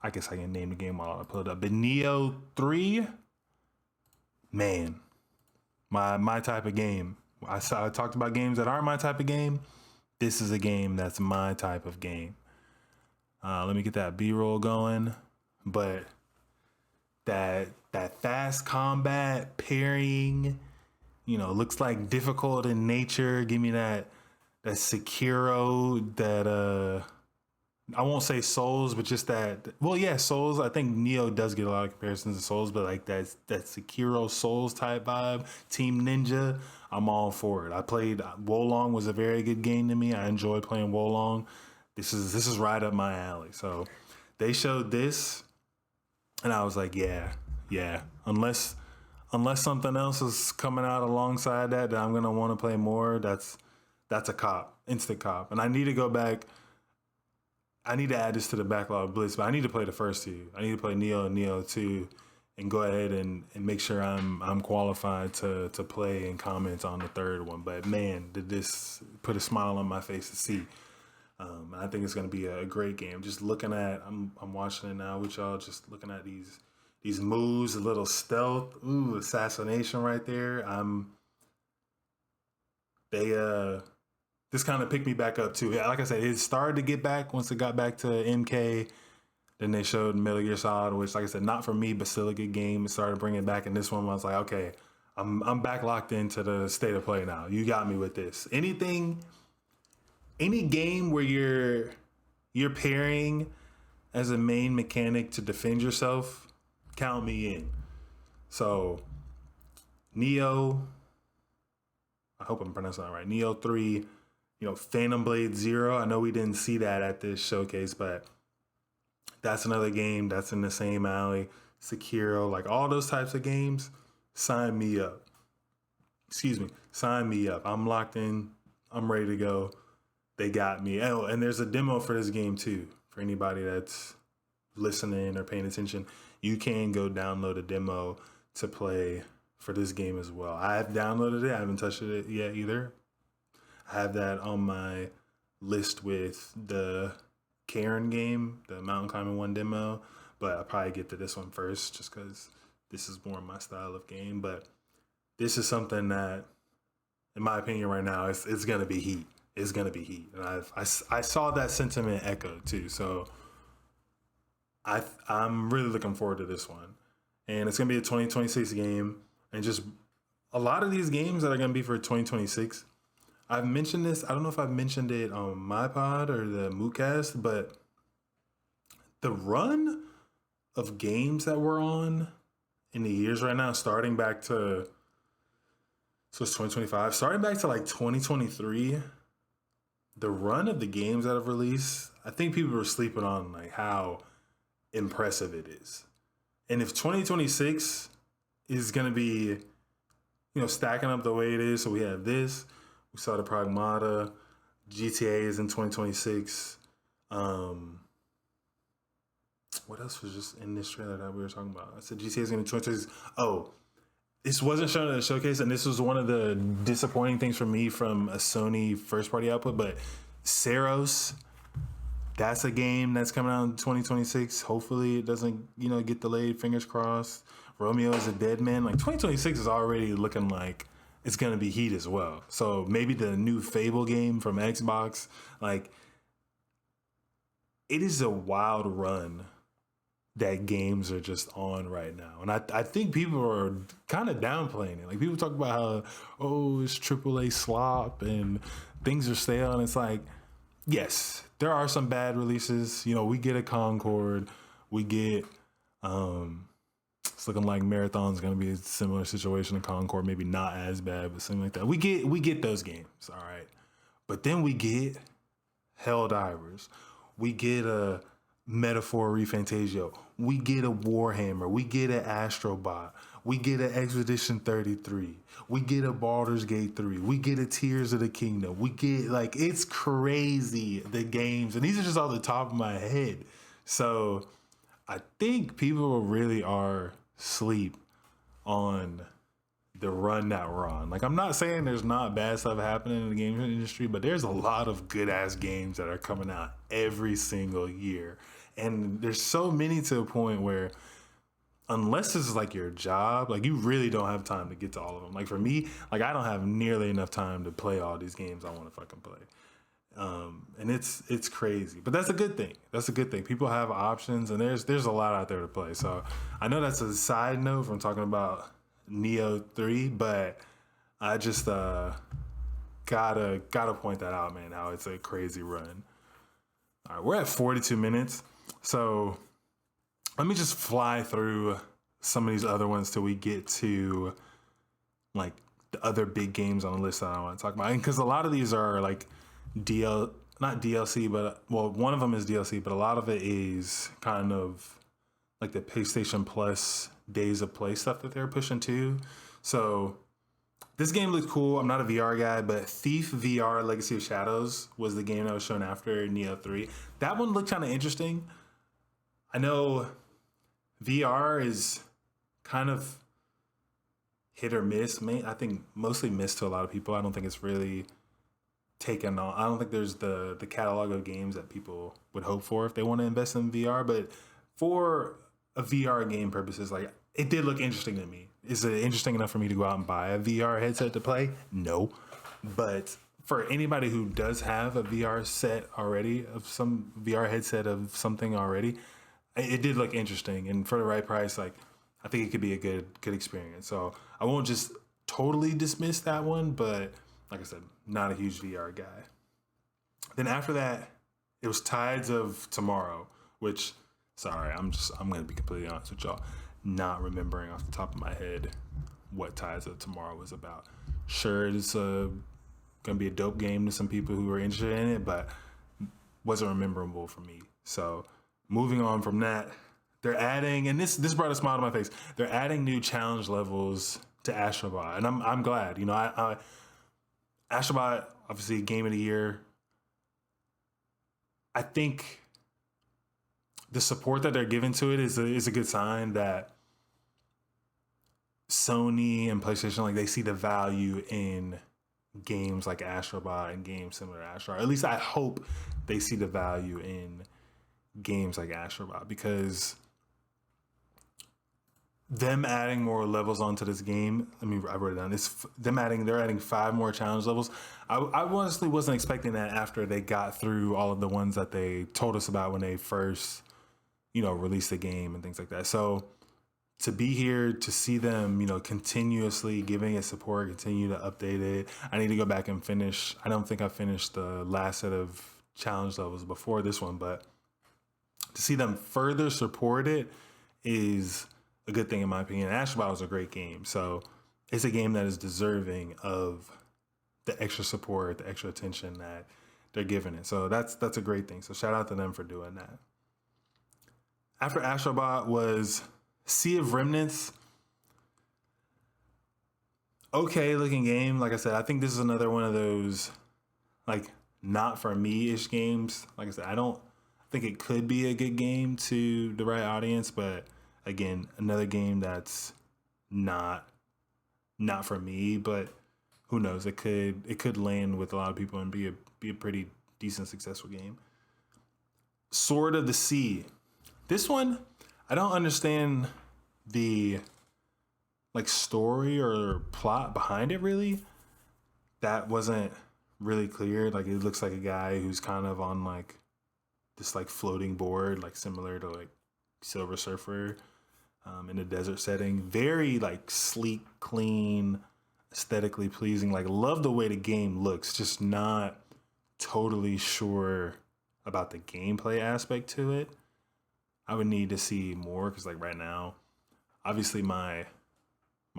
I guess I can name the game while I pull it up. But Nioh 3, man, my type of game. I talked about games that aren't my type of game. This is a game that's my type of game. Let me get that B-roll going. But that fast combat parrying, looks like difficult in nature. Give me that Sekiro, that I won't say Souls, but just that. Well, yeah, Souls. I think Nioh does get a lot of comparisons to Souls, but like that Sekiro Souls type vibe, Team Ninja. I'm all for it. I played Wolong, was a very good game to me. I enjoyed playing Wolong. This is right up my alley. So they showed this, and I was like, yeah. Unless something else is coming out alongside that I'm gonna want to play more. That's a cop, instant cop. And I need to go back. I need to add this to the backlog of Blitz, but I need to play the first two. I need to play Nioh and Nioh 2 and go ahead and make sure I'm qualified to play and comment on the third one. But man, did this put a smile on my face to see. I think it's going to be a great game. Just looking at, I'm watching it now with y'all, just looking at these moves, a little stealth, assassination right there. This kind of picked me back up too. Yeah, like I said, it started to get back once it got back to MK. Then they showed Metal Gear Solid, which, like I said, not for me, but still a good game. It started bringing it back, and this one I was like, okay, I'm back locked into the state of play now. You got me with this. Any game where you're parrying as a main mechanic to defend yourself, count me in. So Nioh, I hope I'm pronouncing that right. Nioh 3, Phantom Blade 0. I know we didn't see that at this showcase, but that's another game that's in the same alley. Sekiro, like all those types of games, sign me up. Sign me up. I'm locked in. I'm ready to go. They got me. Oh, and there's a demo for this game too. For anybody that's listening or paying attention, you can go download a demo to play for this game as well. I've downloaded it. I haven't touched it yet either. I have that on my list with the Karen game, the Mountain Climbing 1 demo. but I'll probably get to this one first just because this is more my style of game. But this is something that, in my opinion, right now, it's gonna be heat. It's gonna be heat, and I saw that sentiment echoed too. So I'm really looking forward to this one, and it's gonna be a 2026 game, and just a lot of these games that are gonna be for 2026. I've mentioned this. I don't know if I've mentioned it on my pod or the Mookcast, but the run of games that we're on in the years right now, starting back to, so it's 2025, starting back to like 2023, the run of the games that have released, I think people are sleeping on like how impressive it is. And if 2026 is going to be, stacking up the way it is, so we have this, we saw the Pragmata, GTA is in 2026. What else was just in this trailer that we were talking about? I said GTA is going to be 2026. Oh, this wasn't shown at the showcase, and this was one of the disappointing things for me from a Sony first-party output, but Saros, that's a game that's coming out in 2026. Hopefully it doesn't, get delayed. Fingers crossed. Romeo is a Dead Man. Like, 2026 is already looking like it's going to be heat as well. So maybe the new Fable game from Xbox, like, it is a wild run that games are just on right now. And I think people are kind of downplaying it. Like, people talk about how, it's AAA slop and things are stale. And it's like, yes, there are some bad releases. We get a Concord. We get, it's looking like Marathon's going to be a similar situation to Concord. Maybe not as bad, but something like that. We get those games, all right? But then we get Helldivers. We get a Metaphor Refantasio. We get a Warhammer. We get an Astrobot. We get an Expedition 33. We get a Baldur's Gate 3. We get a Tears of the Kingdom. We get, like, it's crazy, the games. And these are just off the top of my head. So I think people really are asleep on the run that we're on. Like, I'm not saying there's not bad stuff happening in the game industry, but there's a lot of good ass games that are coming out every single year. And there's so many to a point where, unless this is like your job, like, you really don't have time to get to all of them. Like, for me, like, I don't have nearly enough time to play all these games I want to fucking play. And it's crazy, but that's a good thing. That's a good thing. People have options, and there's a lot out there to play. So I know that's a side note from talking about Nioh 3, but I just gotta point that out, man, how it's a crazy run. All right, we're at 42 minutes, so let me just fly through some of these other ones till we get to, like, the other big games on the list that I want to talk about. And because a lot of these are like not DLC, but, well, one of them is DLC, but a lot of it is kind of like the PlayStation Plus Days of Play stuff that they're pushing too. So this game looks cool. I'm not a VR guy, but Thief VR Legacy of Shadows was the game that was shown after Nioh 3. That one looked kind of interesting. I know VR is kind of hit or miss. I think mostly miss to a lot of people. I don't think it's really taken on. I don't think there's the catalog of games that people would hope for if they want to invest in VR. But for a VR game purposes, like, it did look interesting to me. Is it interesting enough for me to go out and buy a VR headset to play? No. But for anybody who does have a VR set already, of some VR headset of something already, it did look interesting. And for the right price, like, I think it could be a good experience. So I won't just totally dismiss that one, but like I said, not a huge VR guy. Then after that, it was Tides of Tomorrow, which, sorry, I'm going to be completely honest with y'all, not remembering off the top of my head what Tides of Tomorrow was about. Sure, it's going to be a dope game to some people who are interested in it, but wasn't memorable for me. So moving on from that, they're adding, and this brought a smile to my face, they're adding new challenge levels to Astrobot, and I'm glad. Astrobot, obviously, Game of the Year. I think the support that they're giving to it is a good sign that Sony and PlayStation, like, they see the value in games like Astrobot and games similar to Astrobot. At least I hope they see the value in games like Astrobot, because them adding more levels onto this game. I mean, I wrote it down. They're adding 5 more challenge levels. I honestly wasn't expecting that after they got through all of the ones that they told us about when they first, released the game and things like that. So to be here, to see them, continuously giving it support, continue to update it. I need to go back and finish. I don't think I finished the last set of challenge levels before this one, but to see them further support it is a good thing in my opinion. Astro Battle is a great game, so it's a game that is deserving of the extra support, the extra attention that they're giving it. So that's a great thing. So shout out to them for doing that. After Astrobot was Sea of Remnants. Okay looking game. Like I said, I think this is another one of those like not for me-ish games. Like I said, I don't think it could be a good game to the right audience, but again, another game that's not for me, but who knows? It could land with a lot of people and be a pretty decent, successful game. Sword of the Sea. This one, I don't understand the story or plot behind it really. That wasn't really clear. Like it looks like a guy who's kind of on this floating board, similar to Silver Surfer. In a desert setting, very sleek, clean, aesthetically pleasing. Love the way the game looks, just not totally sure about the gameplay aspect to it. I would need to see more because right now, obviously my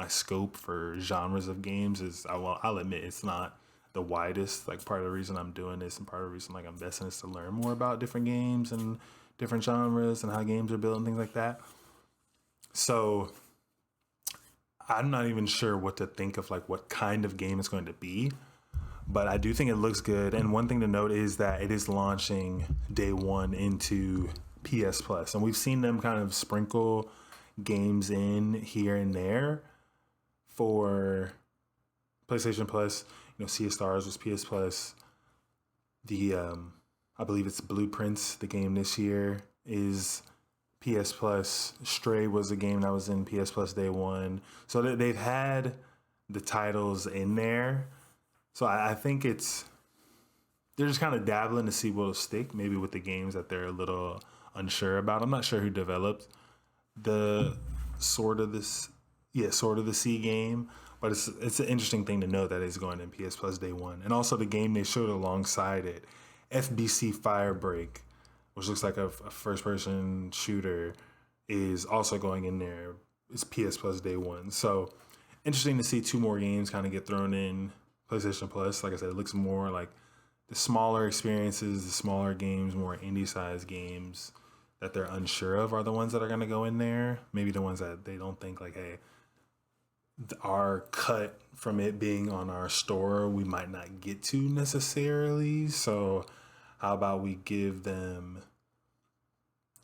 scope for genres of games is, I'll admit it's not the widest. Part of the reason I'm doing this and part of the reason I'm investing is to learn more about different games and different genres and how games are built and things like that. So I'm not even sure what to think of what kind of game it's going to be, but I do think it looks good. And one thing to note is that it is launching day one into PS Plus, and we've seen them kind of sprinkle games in here and there for PlayStation Plus. Sea of Stars was PS Plus. The I believe it's Blueprints, the game this year, is PS Plus. Stray was a game that was in PS Plus day one. So they've had the titles in there. So I think they're just kind of dabbling to see what'll stick, maybe with the games that they're a little unsure about. I'm not sure who developed the Sword of the Sea game, but it's an interesting thing to know that it's going in PS Plus day one. And also the game they showed alongside it, FBC Firebreak, which looks like a first-person shooter, is also going in there. It's PS Plus day one. So interesting to see 2 more games kind of get thrown in PlayStation Plus. Like I said, it looks more like the smaller experiences, the smaller games, more indie-sized games that they're unsure of are the ones that are going to go in there. Maybe the ones that they don't think hey, our cut from it being on our store, we might not get to necessarily. So how about we give them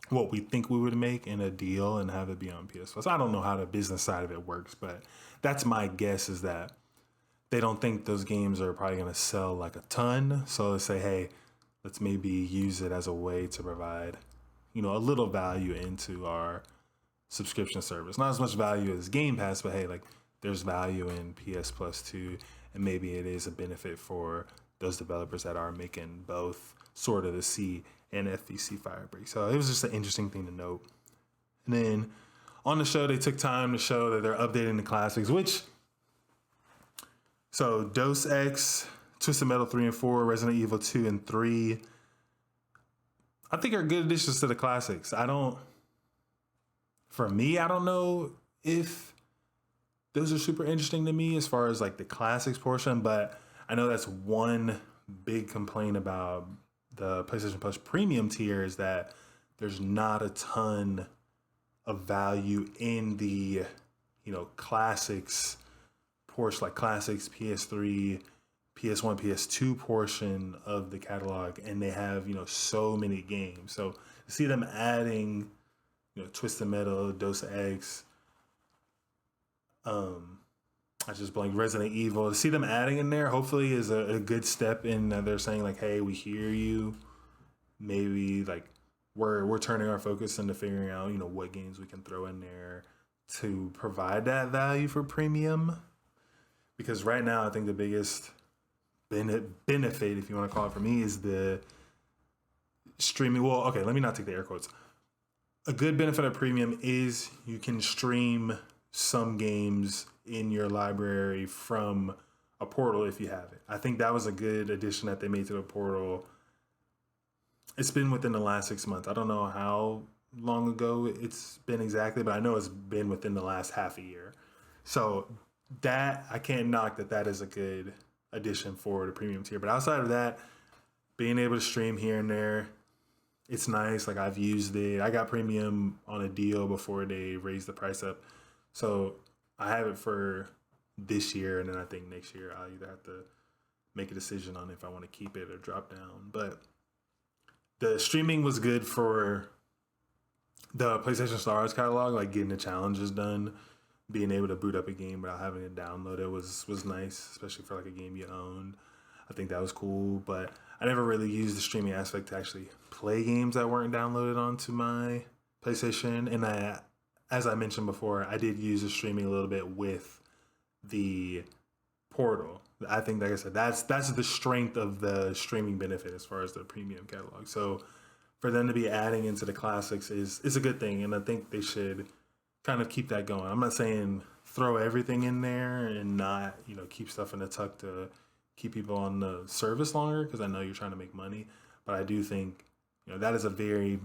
what we think we would make in a deal and have it be on PS Plus? I don't know how the business side of it works, but that's my guess, is that they don't think those games are probably going to sell a ton. So let's say, hey, let's maybe use it as a way to provide, a little value into our subscription service. Not as much value as Game Pass, but hey, there's value in PS Plus too. And maybe it is a benefit for those developers that are making both Sword of the Sea and FBC Firebreak. So it was just an interesting thing to note. And then on the show, they took time to show that they're updating the classics, so Deus Ex, Twisted Metal 3 and 4, Resident Evil 2 and 3, I think are good additions to the classics. For me, I don't know if those are super interesting to me as far as the classics portion, but I know that's one big complaint about the PlayStation Plus premium tier, is that there's not a ton of value in the, classics portion, classics, PS3, PS1, PS2 portion of the catalog, and they have, so many games. So to see them adding, Twisted Metal, Deus Ex, I just blanked, Resident Evil, to see them adding in there, hopefully is a good step in that they're saying hey, we hear you. Maybe we're turning our focus into figuring out, what games we can throw in there to provide that value for premium. Because right now, I think the biggest benefit, if you want to call it for me, is the streaming. Well, okay, let me not take the air quotes. A good benefit of premium is you can stream some games in your library from a portal if you have it. I think that was a good addition that they made to the portal. It's been within the last 6 months. I don't know how long ago it's been exactly, but I know it's been within the last half a year. So that, I can't knock that is a good addition for the premium tier. But outside of that, being able to stream here and there, it's nice. Like, I've used it. I got premium on a deal before they raised the price up. So I have it for this year, and then I think next year I'll either have to make a decision on if I want to keep it or drop down. But the streaming was good for the PlayStation Stars catalog, like getting the challenges done, being able to boot up a game without having to download it was nice, especially for like a game you owned. I think that was cool, but I never really used the streaming aspect to actually play games that weren't downloaded onto my PlayStation. And as I mentioned before, I did use the streaming a little bit with the portal. I think, like I said, that's the strength of the streaming benefit as far as the premium catalog. So for them to be adding into the classics is a good thing, and I think they should kind of keep that going. I'm not saying throw everything in there and not, keep stuff in the tuck to keep people on the service longer, because I know you're trying to make money. But I do think, that is a very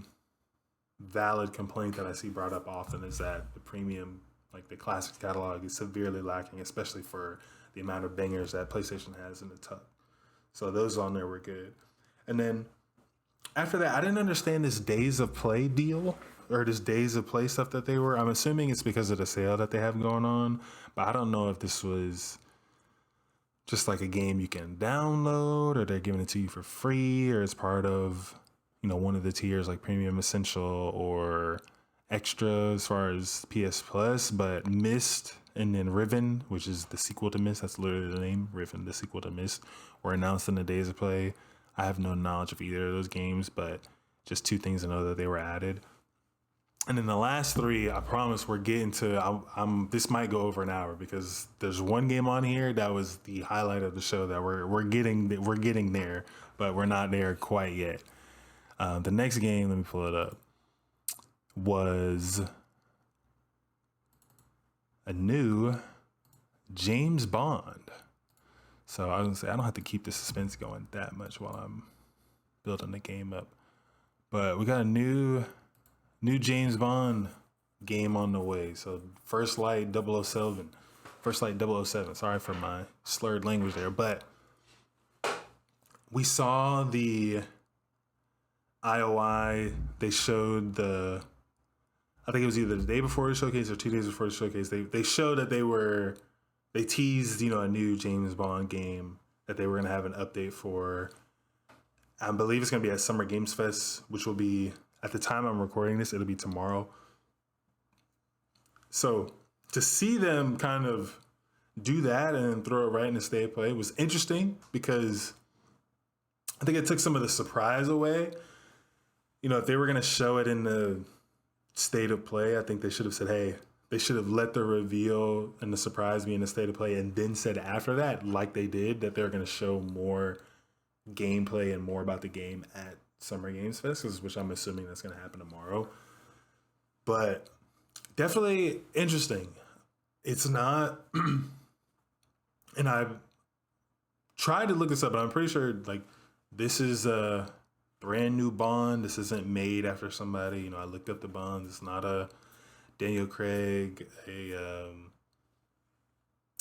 valid complaint that I see brought up often, is that the premium, like the classics catalog, is severely lacking, especially for the amount of bangers that PlayStation has in the tuck. So those on there were good. And then after that, I didn't understand this Days of Play deal, or this Days of Play stuff that they were. I'm assuming it's because of the sale that they have going on, but I don't know if this was just like a game you can download, or they're giving it to you for free, or it's part of, one of the tiers like Premium Essential or Extra as far as PS Plus. But Myst and then Riven, which is the sequel to Myst, that's literally the name, Riven, the sequel to Myst, were announced in the Days of Play. I have no knowledge of either of those games, but just two things to know that they were added. And then the last three, I promise we're getting to, this might go over an hour, because there's one game on here that was the highlight of the show that we're getting there, but we're not there quite yet. The next game, let me pull it up, was a new James Bond. So I was gonna say, I don't have to keep the suspense going that much while I'm building the game up. But we got a new James Bond game on the way. So First Light 007. Sorry for my slurred language there. But we saw the IOI. They showed I think it was either the day before the showcase or 2 days before the showcase. They showed that they teased, a new James Bond game that they were going to have an update for. I believe it's going to be at Summer Games Fest, which will be, at the time I'm recording this, it'll be tomorrow. So to see them kind of do that and throw it right in the state of play was interesting, because I think it took some of the surprise away. If they were going to show it in the state of play, I think they should have said, hey, they should have let the reveal and the surprise be in the state of play, and then said after that, like they did, that they're going to show more gameplay and more about the game at Summer Games Fest, which I'm assuming that's going to happen tomorrow. But definitely interesting. It's not, and I've tried to look this up, but I'm pretty sure this is a brand new Bond. This isn't made after somebody. I looked up the Bonds. It's not a Daniel Craig, a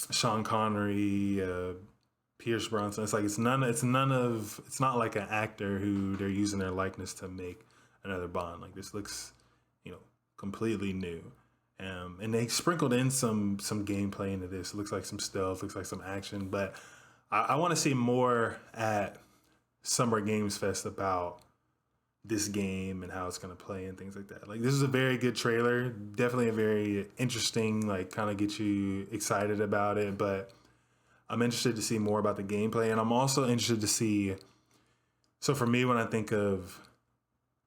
Sean Connery, Pierce Brosnan. It's not like an actor who they're using their likeness to make another Bond. Like, this looks, completely new. And they sprinkled in some gameplay into this. It looks like some stealth, looks like some action, but I want to see more at Summer Games Fest about this game and how it's going to play and things like that. Like, this is a very good trailer, definitely a very interesting, kind of get you excited about it, but I'm interested to see more about the gameplay. And I'm also interested to see, so for me, when I think of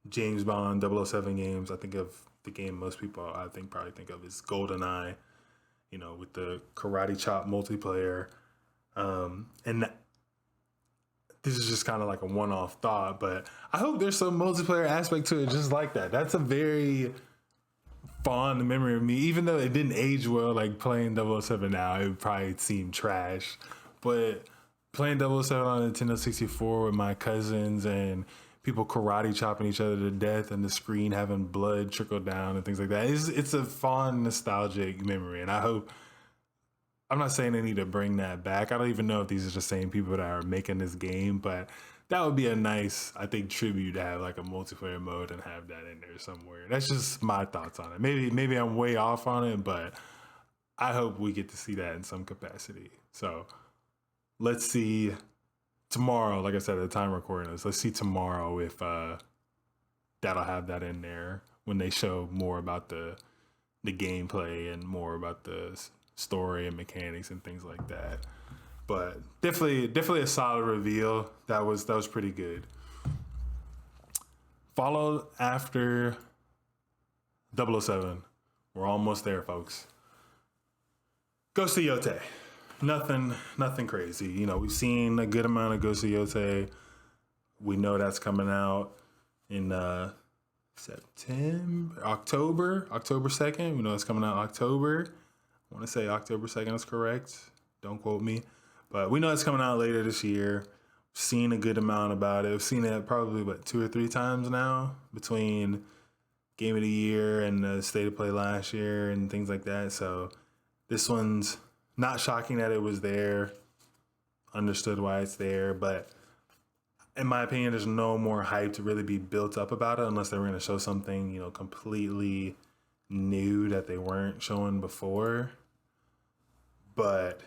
James Bond 007 games, I think of the game most people I think probably think of is GoldenEye, with the karate chop multiplayer. And this is just kind of like a one-off thought, but I hope there's some multiplayer aspect to it just like that. That's a very fond memory of me, even though it didn't age well. Like playing 007 now, it would probably seem trash, but playing 007 on Nintendo 64 with my cousins and people karate chopping each other to death and the screen having blood trickle down and things like that, it's a fond nostalgic memory. And I hope, I'm not saying they need to bring that back. I don't even know if these are the same people that are making this game, but that would be a nice, I think, tribute to have like a multiplayer mode and have that in there somewhere. That's just my thoughts on it. Maybe I'm way off on it, but I hope we get to see that in some capacity. So let's see tomorrow, like I said, at the time recording this, let's see tomorrow if that'll have that in there when they show more about the gameplay and more about the story and mechanics and things like that. But definitely a solid reveal. That was pretty good. Followed after 007. We're almost there, folks. Ghost of Yote. Nothing crazy. We've seen a good amount of Ghost of Yote. We know that's coming out in October 2nd. We know it's coming out in October. I want to say October 2nd is correct. Don't quote me. But we know it's coming out later this year. Seen a good amount about it. I've seen it probably, 2 or 3 times now between Game of the Year and the State of Play last year and things like that. So this one's not shocking that it was there. Understood why it's there. But in my opinion, there's no more hype to really be built up about it unless they were going to show something, completely new that they weren't showing before. But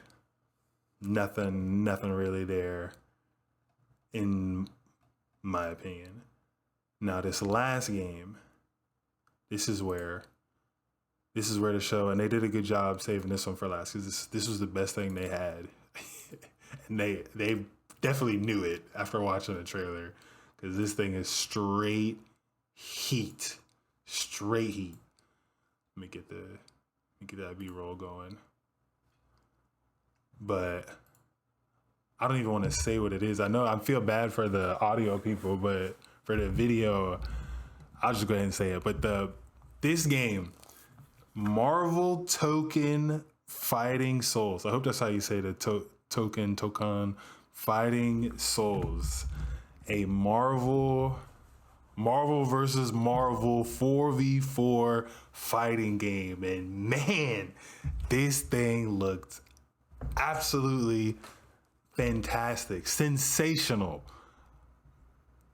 nothing really there in my opinion. Now this last game, this is where the show, and they did a good job saving this one for last, because this was the best thing they had. And they definitely knew it after watching the trailer, because this thing is straight heat. Let me get that B-roll going. But I don't even want to say what it is. I know I feel bad for the audio people, but for the video, I'll just go ahead and say it. But this game, Marvel Tokon Fighting Souls. I hope that's how you say the Tokon Fighting Souls. A Marvel versus Marvel 4v4 fighting game. And man, this thing looked absolutely fantastic, sensational.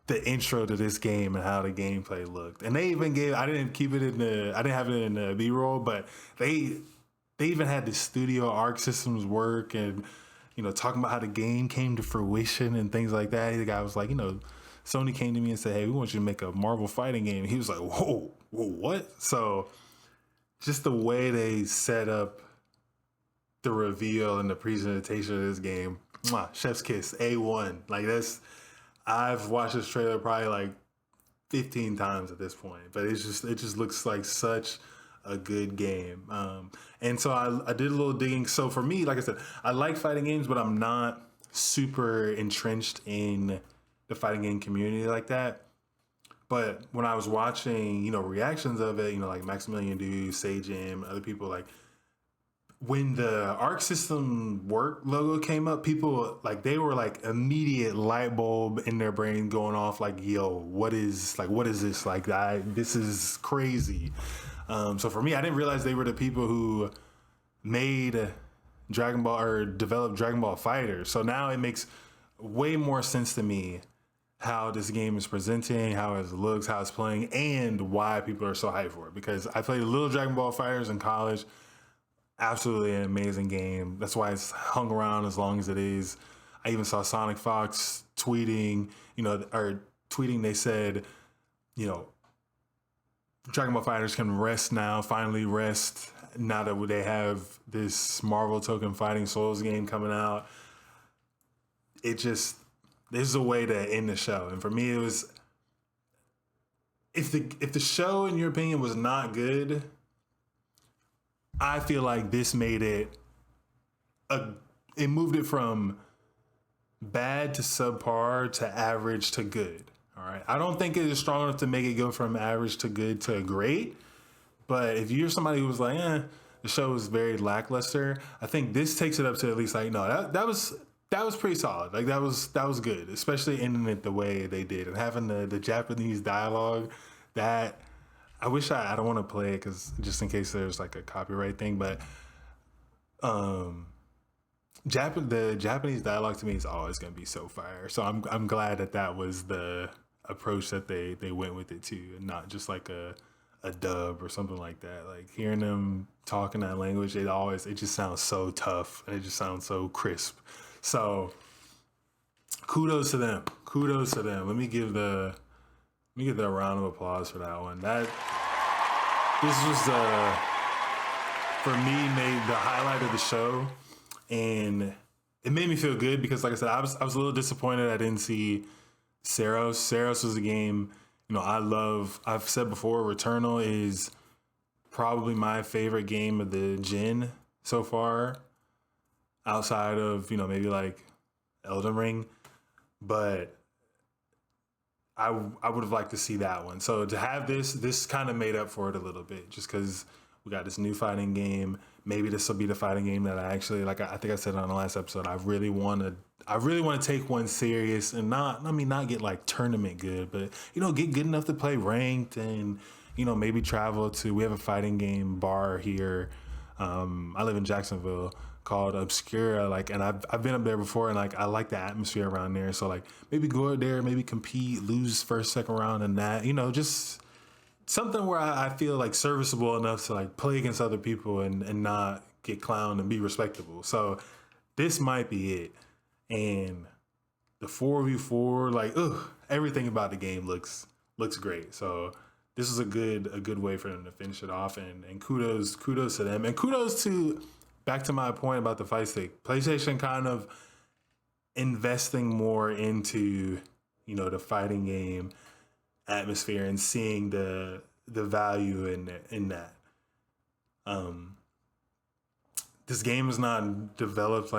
The intro to this game and how the gameplay looked, and they even I didn't have it in the B-roll, but they even had the studio Arc Systems work and talking about how the game came to fruition and things like that. The guy was like, Sony came to me and said, "Hey, we want you to make a Marvel fighting game." And he was like, "Whoa, what?" So just the way they set up the reveal and the presentation of this game, chef's kiss, A1. Like I've watched this trailer probably like 15 times at this point, but it just looks like such a good game. And so I did a little digging. So for me, like I said, I like fighting games, but I'm not super entrenched in the fighting game community like that. But when I was watching, reactions of it, like Maximilian Doux, Sage M, other people, like when the Arc System work logo came up, people they were like immediate light bulb in their brain going off like, yo, what is this? Like this is crazy. So for me, I didn't realize they were the people who made Dragon Ball or developed Dragon Ball Fighter. So now it makes way more sense to me how this game is presenting, how it looks, how it's playing, and why people are so hyped for it. Because I played a little Dragon Ball Fighters in college. Absolutely an amazing game. That's why it's hung around as long as it is. I even saw Sonic Fox tweeting, they said, Dragon Ball Fighters can rest now, finally rest now that they have this Marvel Tokon Fighting Souls game coming out. This is a way to end the show. And for me, if the show, in your opinion, was not good, I feel like this made it it moved it from bad to subpar to average to good. All right. I don't think it is strong enough to make it go from average to good to great. But if you're somebody who was like, the show was very lackluster, I think this takes it up to at least like, no, that was pretty solid. Like that was good, especially ending it the way they did and having the Japanese dialogue. That I wish I don't want to play it because just in case there's like a copyright thing, but the Japanese dialogue to me is always going to be so fire. So I'm glad that was the approach that they went with it too, and not just like a dub or something like that. Like hearing them talking that language, it just sounds so tough and it just sounds so crisp. So kudos to them. Let me give a round of applause for that one. This was for me made the highlight of the show, and it made me feel good because, like I said, I was a little disappointed I didn't see Saros. Saros was a game, I've said before, Returnal is probably my favorite game of the gen so far, outside of, maybe like Elden Ring. But I would have liked to see that one. So to have this kind of made up for it a little bit, just because we got this new fighting game. Maybe this will be the fighting game that I actually, like I think I said on the last episode, I really want to take one serious and not get like tournament good, but get good enough to play ranked and maybe travel to. We have a fighting game bar here. I live in Jacksonville, called Obscura, and I've been up there before, and I like the atmosphere around there. So maybe go out there, maybe compete, lose first, second round, and that just something where I feel serviceable enough to play against other people and not get clowned and be respectable. So this might be it. And the 4v4, everything about the game looks great. So this is a good way for them to finish it off, and kudos to them, and kudos to, back to my point about the fight stick, PlayStation kind of investing more into the fighting game atmosphere and seeing the value in that. This game is not developed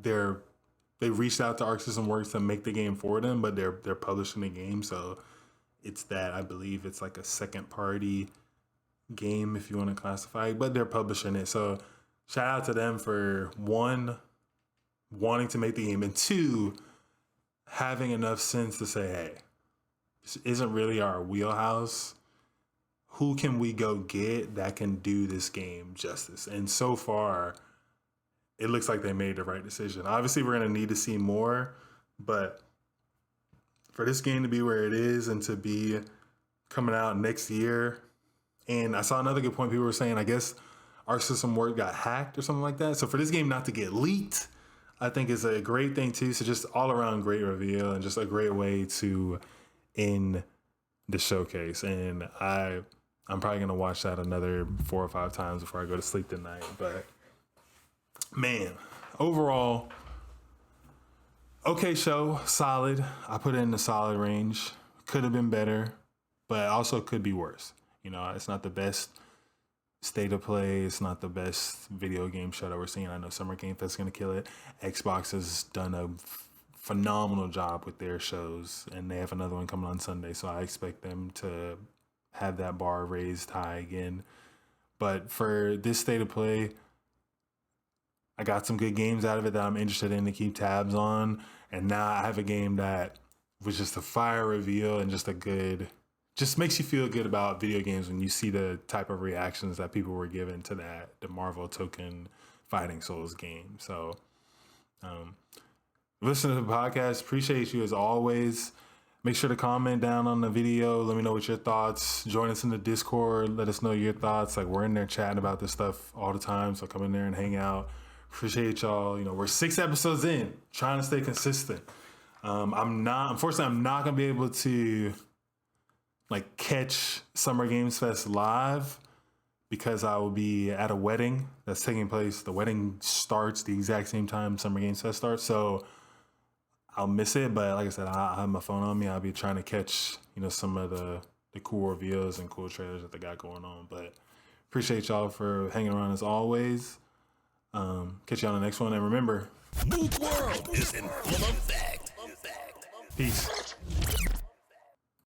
they reached out to Arc System Works to make the game for them, but they're publishing the game, so it's that, I believe it's a second party game if you want to classify it, but they're publishing it. So shout out to them for one, wanting to make the game, and two, having enough sense to say, hey, this isn't really our wheelhouse. Who can we go get that can do this game justice? And so far, it looks like they made the right decision. Obviously, we're going to need to see more, but for this game to be where it is and to be coming out next year, and I saw another good point. People were saying, I guess Arc System Works got hacked or something like that. So for this game not to get leaked, I think is a great thing too. So just all around great reveal and just a great way to end the showcase. And I'm probably going to watch that another 4 or 5 times before I go to sleep tonight. But man, overall, okay show, solid. I put it in the solid range. Could have been better, but also could be worse. It's not the best state of play. It's not the best video game show that we're seeing. I know Summer Game Fest is going to kill it. Xbox has done a phenomenal job with their shows, and they have another one coming on Sunday, so I expect them to have that bar raised high again. But for this state of play, I got some good games out of it that I'm interested in to keep tabs on, and now I have a game that was just a fire reveal and just makes you feel good about video games when you see the type of reactions that people were given to the Marvel Tokon Fighting Souls game. So listen to the podcast. Appreciate you as always. Make sure to comment down on the video. Let me know what your thoughts. Join us in the Discord. Let us know your thoughts. We're in there chatting about this stuff all the time, so come in there and hang out. Appreciate y'all. We're 6 episodes in, trying to stay consistent. Unfortunately, I'm not going to be able to catch Summer Games Fest live because I will be at a wedding that's taking place. The wedding starts the exact same time Summer Games Fest starts, so I'll miss it. But like I said, I have my phone on me. I'll be trying to catch some of the the cool reveals and cool trailers that they got going on. But appreciate y'all for hanging around as always. Catch you on the next one, and remember, Book World is in full effect. peace.